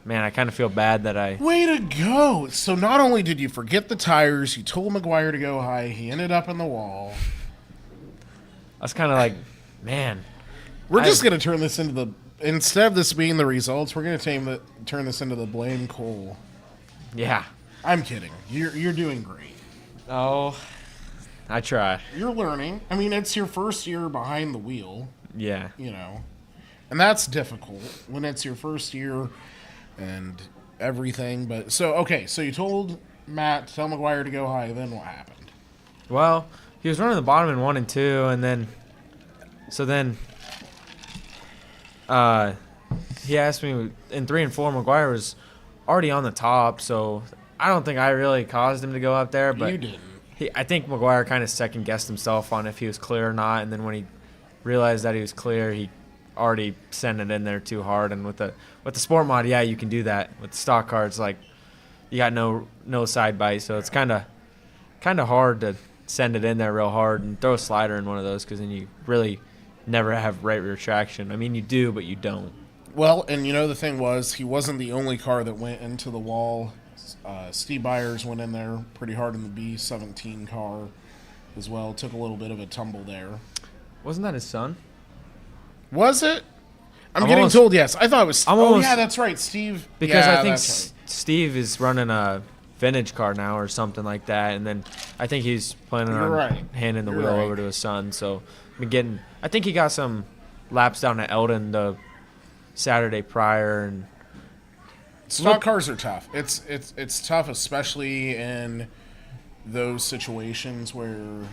[SPEAKER 12] man, I kind of feel bad that I...
[SPEAKER 7] Way to go. So not only did you forget the tires, you told McGuire to go high, he ended up in the wall.
[SPEAKER 12] I was kind of like, man.
[SPEAKER 7] We're just going to turn this into the... Instead of this being the results, we're going to turn this into the blame Cole.
[SPEAKER 12] Yeah.
[SPEAKER 7] I'm kidding. You're doing great.
[SPEAKER 12] Oh, I try.
[SPEAKER 7] You're learning. I mean, it's your first year behind the wheel.
[SPEAKER 12] Yeah.
[SPEAKER 7] You know. And that's difficult when it's your first year and everything. But so you told Matt to tell McGuire to go high. Then what happened?
[SPEAKER 12] Well, he was running the bottom in 1 and 2, and then he asked me in 3 and 4. McGuire was already on the top, so I don't think I really caused him to go up there. But
[SPEAKER 7] you didn't.
[SPEAKER 12] I think McGuire kind of second guessed himself on if he was clear or not, and then when he realized that he was clear, he already sent it in there too hard. And with the sport mod, yeah, you can do that. With the stock cards, like, you got no side bite, so it's kind of hard to send it in there real hard and throw a slider in one of those, because then you really never have right rear traction. I mean, you do, but you don't.
[SPEAKER 7] Well, and the thing was, he wasn't the only car that went into the wall. Steve Byers went in there pretty hard in the B17 car as well. Took a little bit of a tumble there.
[SPEAKER 12] Wasn't that his son?
[SPEAKER 7] Was it? I'm getting told yes. I thought it was... yeah, that's right, Steve.
[SPEAKER 12] Because
[SPEAKER 7] yeah,
[SPEAKER 12] I think Steve is running a vintage car now or something like that, and then I think he's planning on handing the wheel over to his son. So I think he got some laps down at Eldon the Saturday prior, and
[SPEAKER 7] stock cars are tough. It's tough, especially in those situations where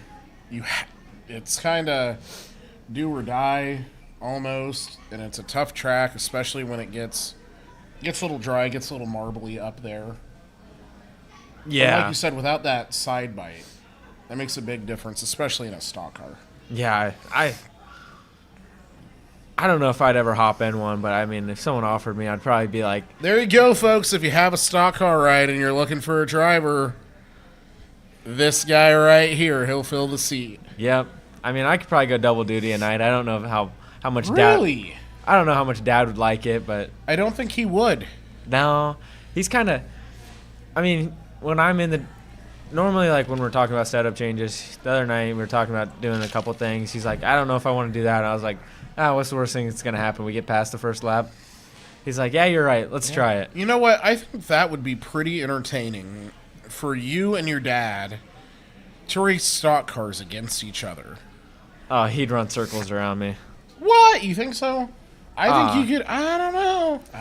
[SPEAKER 7] it's kind of do or die almost, and it's a tough track, especially when it gets a little dry, gets a little marbly up there.
[SPEAKER 12] Yeah,
[SPEAKER 7] but like you said, without that side bite, that makes a big difference, especially in a stock car.
[SPEAKER 12] Yeah, I don't know if I'd ever hop in one, but I mean, if someone offered me, I'd probably be like,
[SPEAKER 7] there you go, folks. If you have a stock car ride and you're looking for a driver, this guy right here, he'll fill the seat.
[SPEAKER 12] Yep. I mean, I could probably go double duty at night. I don't know how much
[SPEAKER 7] really?
[SPEAKER 12] I don't know how much Dad would like it, but
[SPEAKER 7] I don't think he would.
[SPEAKER 12] No, he's kind of. I mean, when I'm in the. Normally, like when we're talking about setup changes, the other night we were talking about doing a couple things. He's like, I don't know if I want to do that. And I was like, what's the worst thing that's going to happen? We get past the first lap. He's like, yeah, you're right. Let's try it.
[SPEAKER 7] You know what? I think that would be pretty entertaining for you and your dad to race stock cars against each other.
[SPEAKER 12] Oh, he'd run circles around me.
[SPEAKER 7] What? You think so? I think you could. I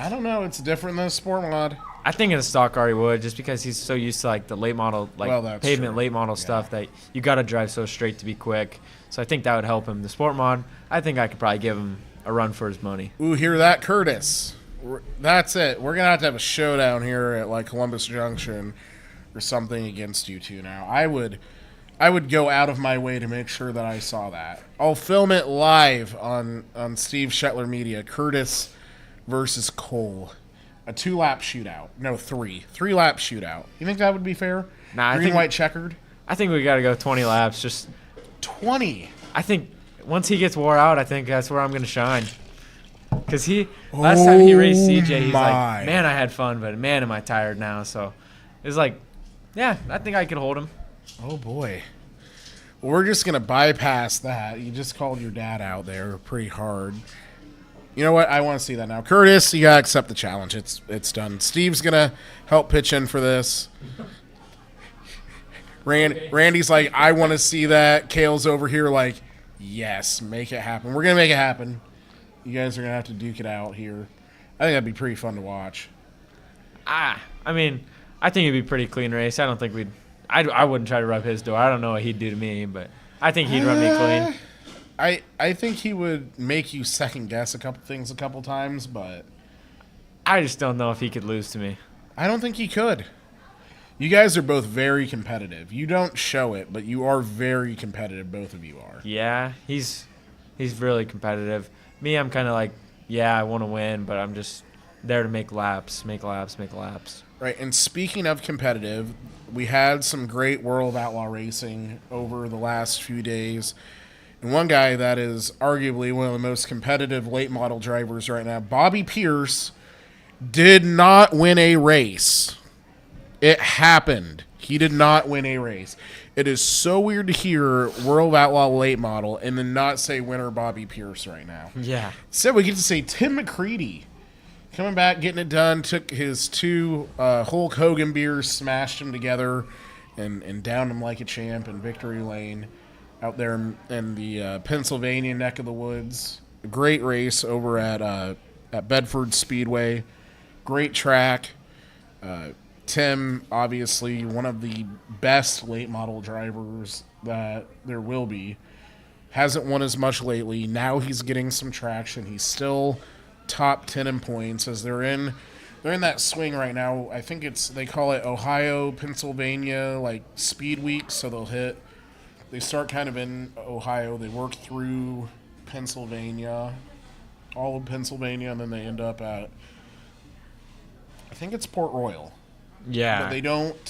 [SPEAKER 7] don't know. It's different than a sport mod.
[SPEAKER 12] I think in a stock car he would, just because he's so used to like the late model, pavement late model stuff that you got to drive so straight to be quick. So I think that would help him. The sport mod, I think I could probably give him a run for his money.
[SPEAKER 7] Ooh, hear that, Curtis? That's it. We're gonna have to have a showdown here at like Columbus Junction or something against you two. Now, I would go out of my way to make sure that I saw that. I'll film it live on Steve Shetler Media. Curtis versus Cole. A 2-lap shootout. No, 3. 3-lap shootout. You think that would be fair?
[SPEAKER 12] Nah,
[SPEAKER 7] Green, white, checkered?
[SPEAKER 12] I think we got to go 20 laps. Just
[SPEAKER 7] 20?
[SPEAKER 12] I think once he gets wore out, I think that's where I'm going to shine. Because last time he raced CJ, he's like, man, I had fun, but man, am I tired now. So it was like, yeah, I think I could hold him.
[SPEAKER 7] Oh, boy. Well, we're just going to bypass that. You just called your dad out there pretty hard. You know what? I want to see that now. Curtis, you got to accept the challenge. It's done. Steve's going to help pitch in for this. Randy's like, I want to see that. Kale's over here like, yes, make it happen. We're going to make it happen. You guys are going to have to duke it out here. I think that'd be pretty fun to watch.
[SPEAKER 12] I mean, I think it'd be a pretty clean race. I don't think I wouldn't try to rub his door. I don't know what he'd do to me, but I think he'd rub me clean.
[SPEAKER 7] I think he would make you second guess a couple things a couple times, but
[SPEAKER 12] I just don't know if he could lose to me.
[SPEAKER 7] I don't think he could. You guys are both very competitive. You don't show it, but you are very competitive. Both of you are.
[SPEAKER 12] Yeah, he's really competitive. Me, I'm kind of like, yeah, I want to win, but I'm just there to make laps.
[SPEAKER 7] Right, and speaking of competitive, we had some great World of Outlaw racing over the last few days. And one guy that is arguably one of the most competitive late model drivers right now, Bobby Pierce, did not win a race. It happened. He did not win a race. It is so weird to hear World of Outlaw late model and then not say winner Bobby Pierce right now.
[SPEAKER 12] Yeah.
[SPEAKER 7] So we get to say Tim McCready coming back, getting it done, took his 2 Hulk Hogan beers, smashed them together, and downed them like a champ in Victory Lane out there in the Pennsylvania neck of the woods. A great race over at Bedford Speedway. Great track. Tim, obviously, one of the best late model drivers that there will be. Hasn't won as much lately. Now he's getting some traction. He's still top 10 in points as they're in that swing right now. I think they call it Ohio, Pennsylvania, like speed week. So they start kind of in Ohio. They work through Pennsylvania, all of Pennsylvania, and then they end up at, I think it's Port Royal.
[SPEAKER 12] Yeah.
[SPEAKER 7] But they don't,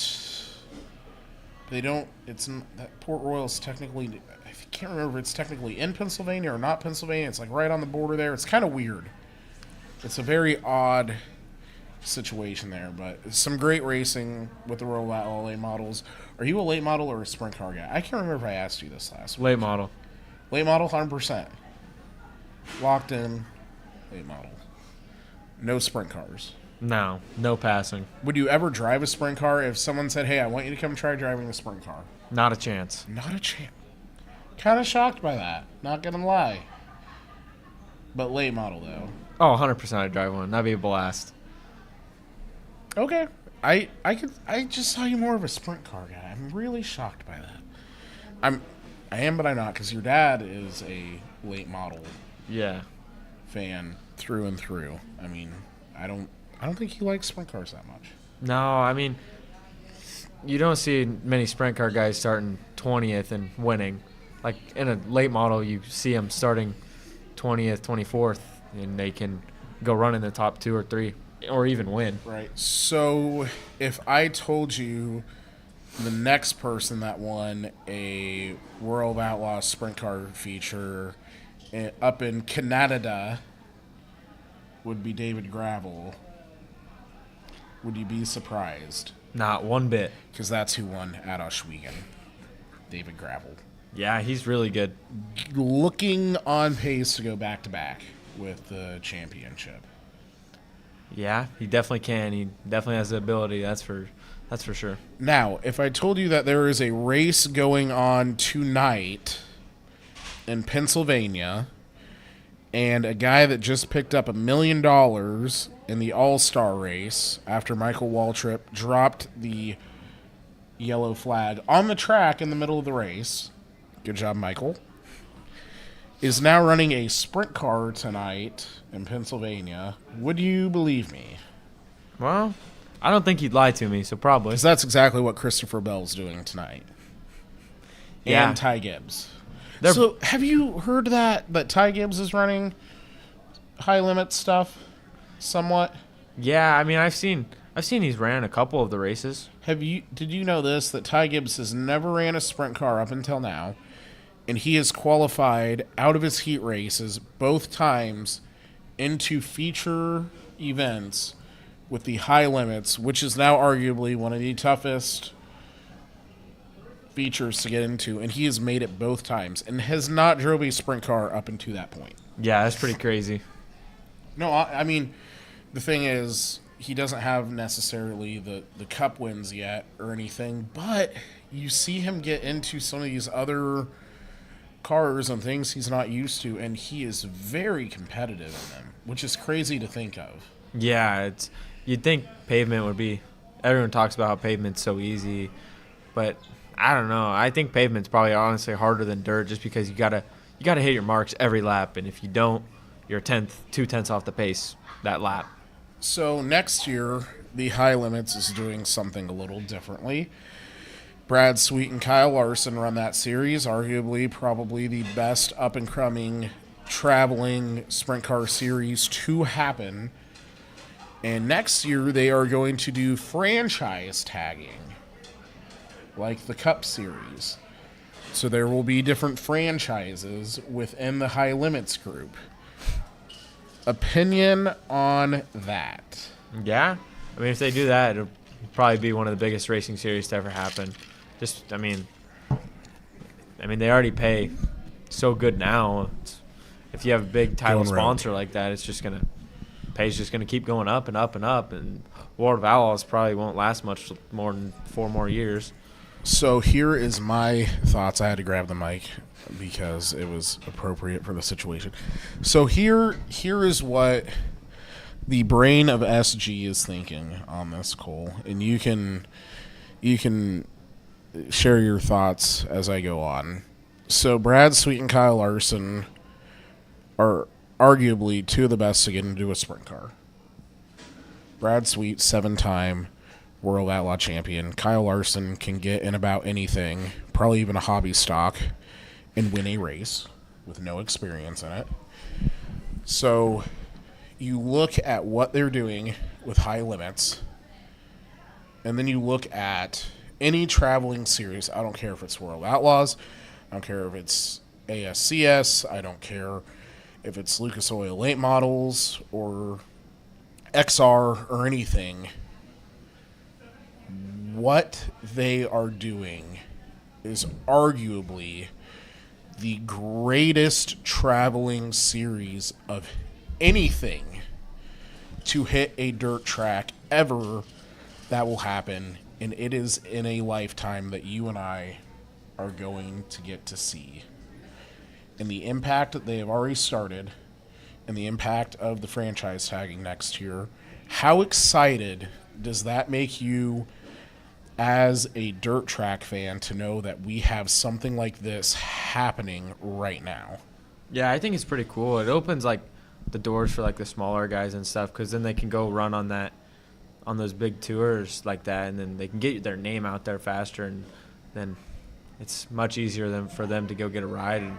[SPEAKER 7] that Port Royal is technically, I can't remember if it's technically in Pennsylvania or not Pennsylvania. It's like right on the border there. It's kind of weird. It's a very odd situation there, but it's some great racing with the World of Outlaw late models. Are you a late model or a sprint car guy? I can't remember if I asked you this last week.
[SPEAKER 12] Late model.
[SPEAKER 7] Late model, 100%. Locked in, late model. No sprint cars.
[SPEAKER 12] No passing.
[SPEAKER 7] Would you ever drive a sprint car if someone said, hey, I want you to come try driving a sprint car?
[SPEAKER 12] Not a chance.
[SPEAKER 7] Not a chance. Kind of shocked by that. Not going to lie. But late model, though.
[SPEAKER 12] Oh, 100% I'd drive one. That'd be a blast.
[SPEAKER 7] Okay. I just saw you more of a sprint car guy. I'm really shocked by that. I am, but I'm not, because your dad is a late model fan through and through. I mean, I don't think he likes sprint cars that much.
[SPEAKER 12] No, I mean, you don't see many sprint car guys starting 20th and winning. Like in a late model, you see them starting 20th, 24th, and they can go run in the top 2 or 3 or even win.
[SPEAKER 7] Right. So if I told you the next person that won a World of Outlaw sprint car feature up in Canada would be David Gravel, would you be surprised?
[SPEAKER 12] Not one bit.
[SPEAKER 7] Because that's who won at Oswego. David Gravel.
[SPEAKER 12] Yeah, he's really good.
[SPEAKER 7] Looking on pace to go back-to-back with the championship.
[SPEAKER 12] Yeah, he definitely can. He definitely has the ability, that's for sure.
[SPEAKER 7] Now, if I told you that there is a race going on tonight in Pennsylvania, and a guy that just picked up $1 million in the All-Star race after Michael Waltrip dropped the yellow flag on the track in the middle of the race, good job, Michael, is now running a sprint car tonight in Pennsylvania, would you believe me?
[SPEAKER 12] Well, I don't think he'd lie to me, so probably.
[SPEAKER 7] Because that's exactly what Christopher Bell's doing tonight.
[SPEAKER 12] Yeah.
[SPEAKER 7] And Ty Gibbs. So, have you heard that Ty Gibbs is running high limit stuff somewhat?
[SPEAKER 12] Yeah, I mean, I've seen he's ran a couple of the races.
[SPEAKER 7] Did you know this, that Ty Gibbs has never ran a sprint car up until now, and he has qualified out of his heat races both times into feature events with the high limits, which is now arguably one of the toughest features to get into, and he has made it both times and has not drove a sprint car up into that point.
[SPEAKER 12] Yeah, that's pretty crazy.
[SPEAKER 7] No, I mean, the thing is, he doesn't have necessarily the cup wins yet or anything, but you see him get into some of these other cars and things he's not used to, and he is very competitive in them, which is crazy to think of.
[SPEAKER 12] Yeah, you'd think pavement would be. Everyone talks about how pavement's so easy, but I don't know. I think pavement's probably honestly harder than dirt, just because you gotta hit your marks every lap, and if you don't, you're 2/10 off the pace that lap.
[SPEAKER 7] So next year, the High Limits is doing something a little differently. Brad Sweet and Kyle Larson run that series, arguably probably the best up-and-coming traveling sprint car series to happen. And next year, they are going to do franchise tagging, like the Cup Series. So there will be different franchises within the High Limits group. Opinion on that?
[SPEAKER 12] Yeah. I mean, if they do that, it'll probably be one of the biggest racing series to ever happen. I mean, they already pay so good now. If you have a big title sponsor like that, it's just pay's just gonna keep going up and up and up, and World of Outlaws probably won't last much more than 4 more years.
[SPEAKER 7] So here is my thoughts. I had to grab the mic because it was appropriate for the situation. So here is what the brain of SG is thinking on this, Cole, and you can share your thoughts as I go on. So Brad Sweet and Kyle Larson are arguably two of the best to get into a sprint car. Brad Sweet, 7-time World Outlaw champion. Kyle Larson can get in about anything, probably even a hobby stock, and win a race with no experience in it. So you look at what they're doing with High Limits, and then you look at any traveling series. I don't care if it's World Outlaws. I don't care if it's ASCS. I don't care if it's Lucas Oil Late Models or XR or anything. What they are doing is arguably the greatest traveling series of anything to hit a dirt track ever that will happen, and it is in a lifetime that you and I are going to get to see. And the impact that they have already started, and the impact of the franchise tagging next year, how excited does that make you as a dirt track fan to know that we have something like this happening right now?
[SPEAKER 12] Yeah, I think it's pretty cool. It opens like the doors for like the smaller guys and stuff, because then they can go run on those big tours like that, and then they can get their name out there faster, and then it's much easier for them to go get a ride and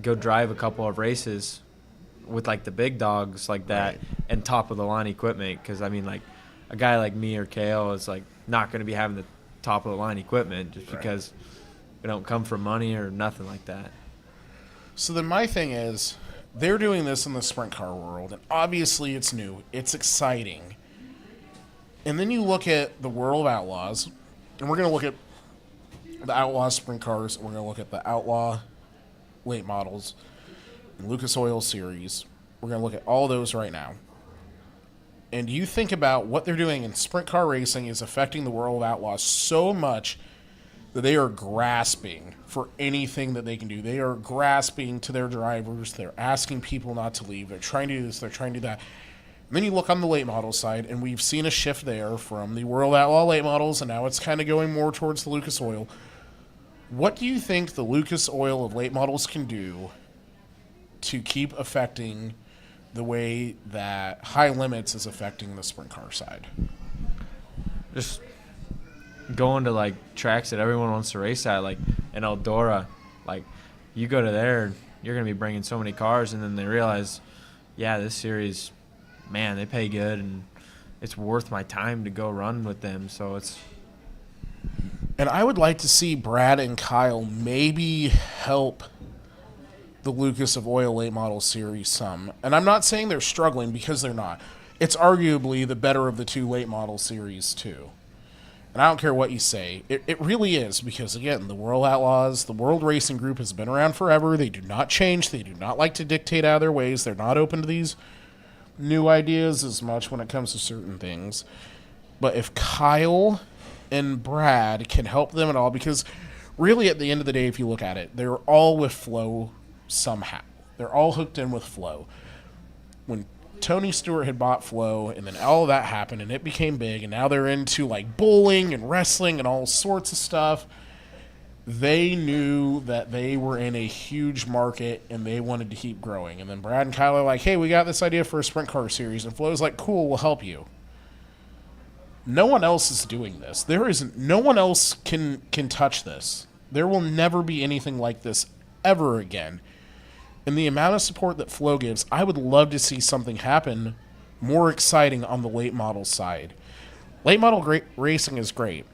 [SPEAKER 12] go drive a couple of races with like the big dogs like that, right, and top of the line equipment. Because I mean, like a guy like me or Kale is like not going to be having the top of the line equipment just right, because we don't come from money or nothing like that.
[SPEAKER 7] So then my thing is, they're doing this in the sprint car world, and obviously it's new, it's exciting. And then you look at the World of Outlaws, and we're going to look at the Outlaw sprint cars, and we're going to look at the Outlaw Late Models, and Lucas Oil Series. We're going to look at all those right now. And you think about what they're doing in sprint car racing is affecting the World of Outlaws so much that they are grasping for anything that they can do. They are grasping to their drivers. They're asking people not to leave. They're trying to do this. They're trying to do that. And then you look on the late model side, and we've seen a shift there from the World Outlaw late models, and now it's kind of going more towards the Lucas Oil. What do you think the Lucas Oil of late models can do to keep affecting the way that High Limits is affecting the sprint car side?
[SPEAKER 12] Just going to like tracks that everyone wants to race at, like in Eldora. Like you go to there, you're going to be bringing so many cars, and then they realize, yeah, this series, man, they pay good, and it's worth my time to go run with them. So it's.
[SPEAKER 7] And I would like to see Brad and Kyle maybe help the Lucas of Oil Late Model Series some. And I'm not saying they're struggling, because they're not. It's arguably the better of the two late model series too. And I don't care what you say. It really is, because again, the World Outlaws, the World Racing Group has been around forever. They do not change. They do not like to dictate out of their ways. They're not open to these new ideas as much when it comes to certain things. But if Kyle and Brad can help them at all, because really at the end of the day, if you look at it, they're all with Flow somehow. They're all hooked in with Flow. When Tony Stewart had bought Flow, and then all of that happened, and it became big, and now they're into like bowling and wrestling and all sorts of stuff. They knew that they were in a huge market, and they wanted to keep growing. And then Brad and Kyle are like, hey, we got this idea for a sprint car series, and Flow's like, cool, we'll help you. No one else is doing this. No one else can touch this. There will never be anything like this ever again. And the amount of support that Flow gives, I would love to see something happen more exciting on the late model side. Late model racing is great.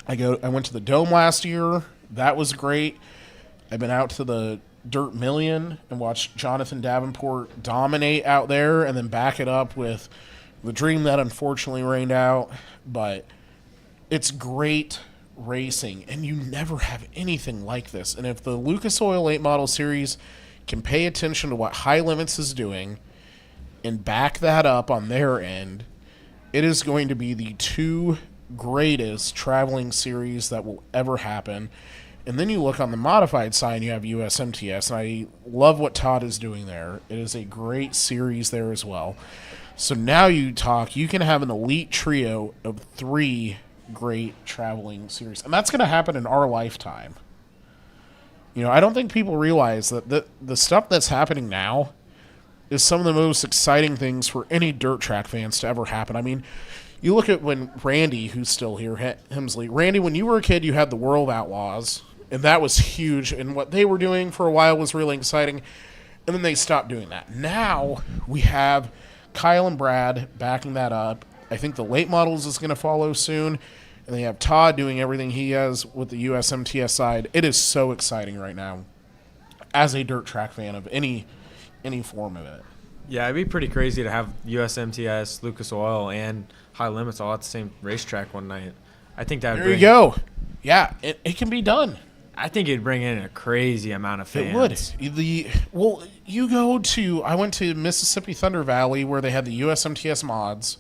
[SPEAKER 7] I went to the Dome last year. That was great. I've been out to the Dirt Million and watched Jonathan Davenport dominate out there and then back it up with the Dream that unfortunately rained out. But it's great racing, and you never have anything like this. And if the Lucas Oil Late Model Series can pay attention to what High Limits is doing and back that up on their end, it is going to be the two greatest traveling series that will ever happen. And then you look on the modified side, you have USMTS, and I love what Todd is doing there. It is a great series there as well. So now you can have an elite trio of 3 great traveling series. And that's going to happen in our lifetime. You know, I don't think people realize that the stuff that's happening now is some of the most exciting things for any dirt track fans to ever happen. I mean, you look at when Randy, who's still here, Hemsley. Randy, when you were a kid, you had the World Outlaws, and that was huge. And what they were doing for a while was really exciting. And then they stopped doing that. Now we have Kyle and Brad backing that up. I think the late models is going to follow soon. And they have Todd doing everything he has with the USMTS side. It is so exciting right now as a dirt track fan of any form of it.
[SPEAKER 12] Yeah, it'd be pretty crazy to have USMTS, Lucas Oil, and High Limits all at the same racetrack one night. I think that would
[SPEAKER 7] There you go. Yeah, it can be done.
[SPEAKER 12] I think it'd bring in a crazy amount of fans.
[SPEAKER 7] It would. I went to Mississippi Thunder Valley where they had the USMTS mods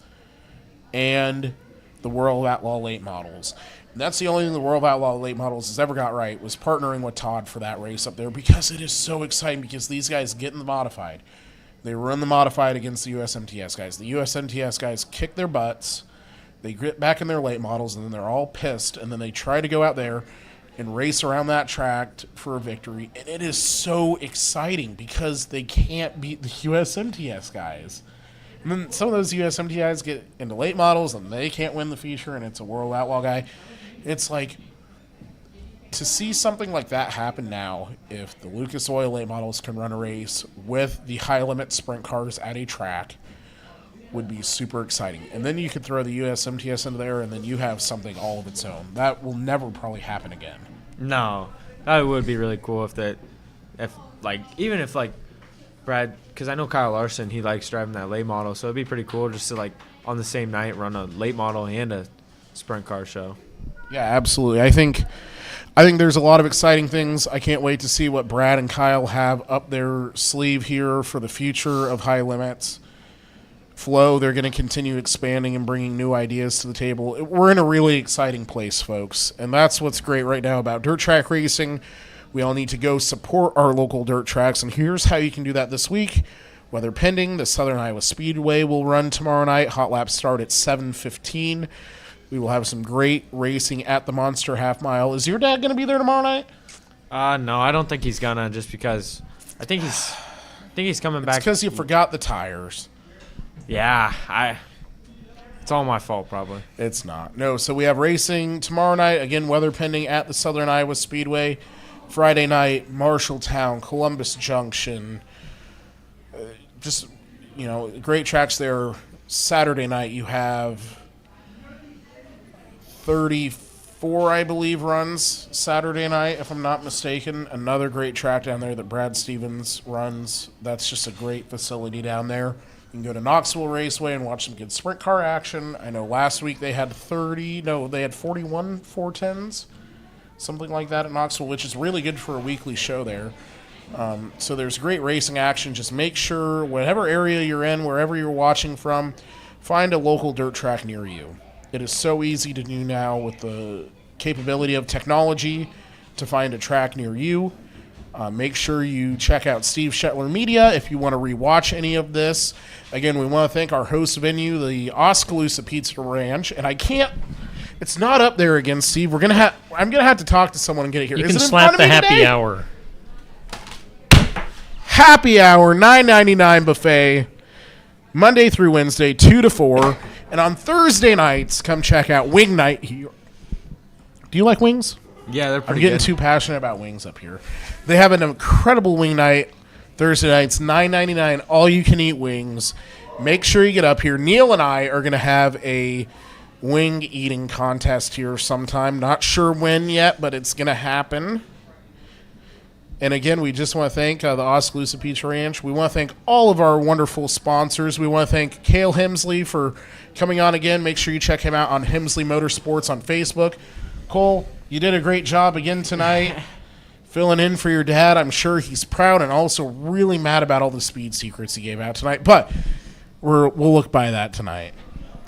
[SPEAKER 7] and the World Outlaw Late Models. And that's the only thing the World Outlaw Late Models has ever got right, was partnering with Todd for that race up there, because it is so exciting, because these guys get in the modified. They run the modified against the USMTS guys. The USMTS guys kick their butts. They get back in their late models, and then they're all pissed, and then they try to go out there and race around that track for a victory. And it is so exciting because they can't beat the USMTS guys. And then some of those USMTIs get into late models and they can't win the feature, and it's a World Outlaw guy. It's like, to see something like that happen now, if the Lucas Oil late models can run a race with the high limit sprint cars at a track, would be super exciting. And then you could throw the USMTS into there, and then you have something all of its own. That will never probably happen again.
[SPEAKER 12] No, that would be really cool if Brad, because I know Kyle Larson, he likes driving that late model, so it'd be pretty cool just to, like, on the same night run a late model and a sprint car show.
[SPEAKER 7] Yeah, absolutely. I think there's a lot of exciting things. I can't wait to see what Brad and Kyle have up their sleeve here for the future of High Limits. Flow, they're going to continue expanding and bringing new ideas to the table. We're in a really exciting place, folks, and that's what's great right now about dirt track racing. We all need to go support our local dirt tracks, and here's how you can do that this week. Weather pending, the Southern Iowa Speedway will run tomorrow night. Hot laps start at 7:15. We will have some great racing at the Monster Half Mile. Is your dad going to be there tomorrow night?
[SPEAKER 12] No, I don't think he's gonna, just because I think he's coming back.
[SPEAKER 7] It's because you forgot the tires.
[SPEAKER 12] Yeah, it's all my fault, probably.
[SPEAKER 7] It's not. No, so we have racing tomorrow night. Again, weather pending at the Southern Iowa Speedway. Friday night, Marshalltown, Columbus Junction. Just, great tracks there. Saturday night, you have 34, I believe, runs Saturday night, if I'm not mistaken. Another great track down there that Brad Stevens runs. That's just a great facility down there. You can go to Knoxville Raceway and watch some good sprint car action. I know last week they had 41 410s, something like that at Knoxville, which is really good for a weekly show there. So there's great racing action. Just make sure, whatever area you're in, wherever you're watching from, find a local dirt track near you. It is so easy to do now with the capability of technology to find a track near you. Make sure you check out Steve Shetler Media if you want to rewatch any of this. Again, we want to thank our host venue, the Oskaloosa Pizza Ranch, and it's not up there again, Steve. I'm gonna have to talk to someone and get it here.
[SPEAKER 3] You
[SPEAKER 7] Is
[SPEAKER 3] can
[SPEAKER 7] it in
[SPEAKER 3] slap
[SPEAKER 7] front of
[SPEAKER 3] the
[SPEAKER 7] me
[SPEAKER 3] happy
[SPEAKER 7] today?
[SPEAKER 3] hour.
[SPEAKER 7] Happy hour, $9.99 buffet, Monday through Wednesday, 2 to 4, and on Thursday nights, come check out Wing Night. Do you like wings?
[SPEAKER 12] Yeah, they're
[SPEAKER 7] I'm
[SPEAKER 12] pretty
[SPEAKER 7] getting
[SPEAKER 12] good.
[SPEAKER 7] too passionate about wings up here. They have an incredible wing night Thursday nights, $9.99, all you can eat wings. Make sure you get up here. Neil and I are going to have a wing eating contest here sometime. Not sure when yet, but it's going to happen. And again, we just want to thank the Oskaloosa Pizza Ranch. We want to thank all of our wonderful sponsors. We want to thank Cale Hemsley for coming on again. Make sure you check him out on Hemsley Motorsports on Facebook. Cole, you did a great job again tonight. Filling in for your dad. I'm sure he's proud and also really mad about all the speed secrets he gave out tonight. But we'll look by that tonight.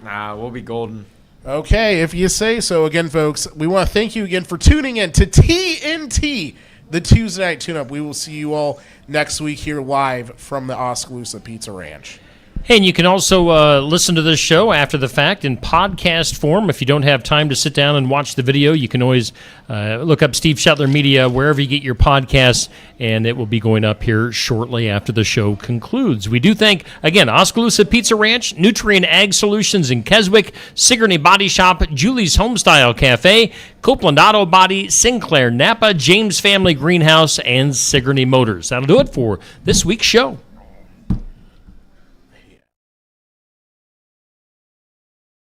[SPEAKER 12] Nah, we'll be golden.
[SPEAKER 7] Okay, if you say so. Again, folks, we want to thank you again for tuning in to TNT, the Tuesday Night Tune-Up. We will see you all next week here live from the Oskaloosa Pizza Ranch.
[SPEAKER 3] Hey, and you can also listen to this show after the fact in podcast form. If you don't have time to sit down and watch the video, you can always look up Steve Shetler Media wherever you get your podcasts, and it will be going up here shortly after the show concludes. We do thank, again, Oskaloosa Pizza Ranch, Nutrien Ag Solutions in Keswick, Sigourney Body Shop, Julie's Homestyle Cafe, Copeland Auto Body, Sinclair Napa, James Family Greenhouse, and Sigourney Motors. That'll do it for this week's show.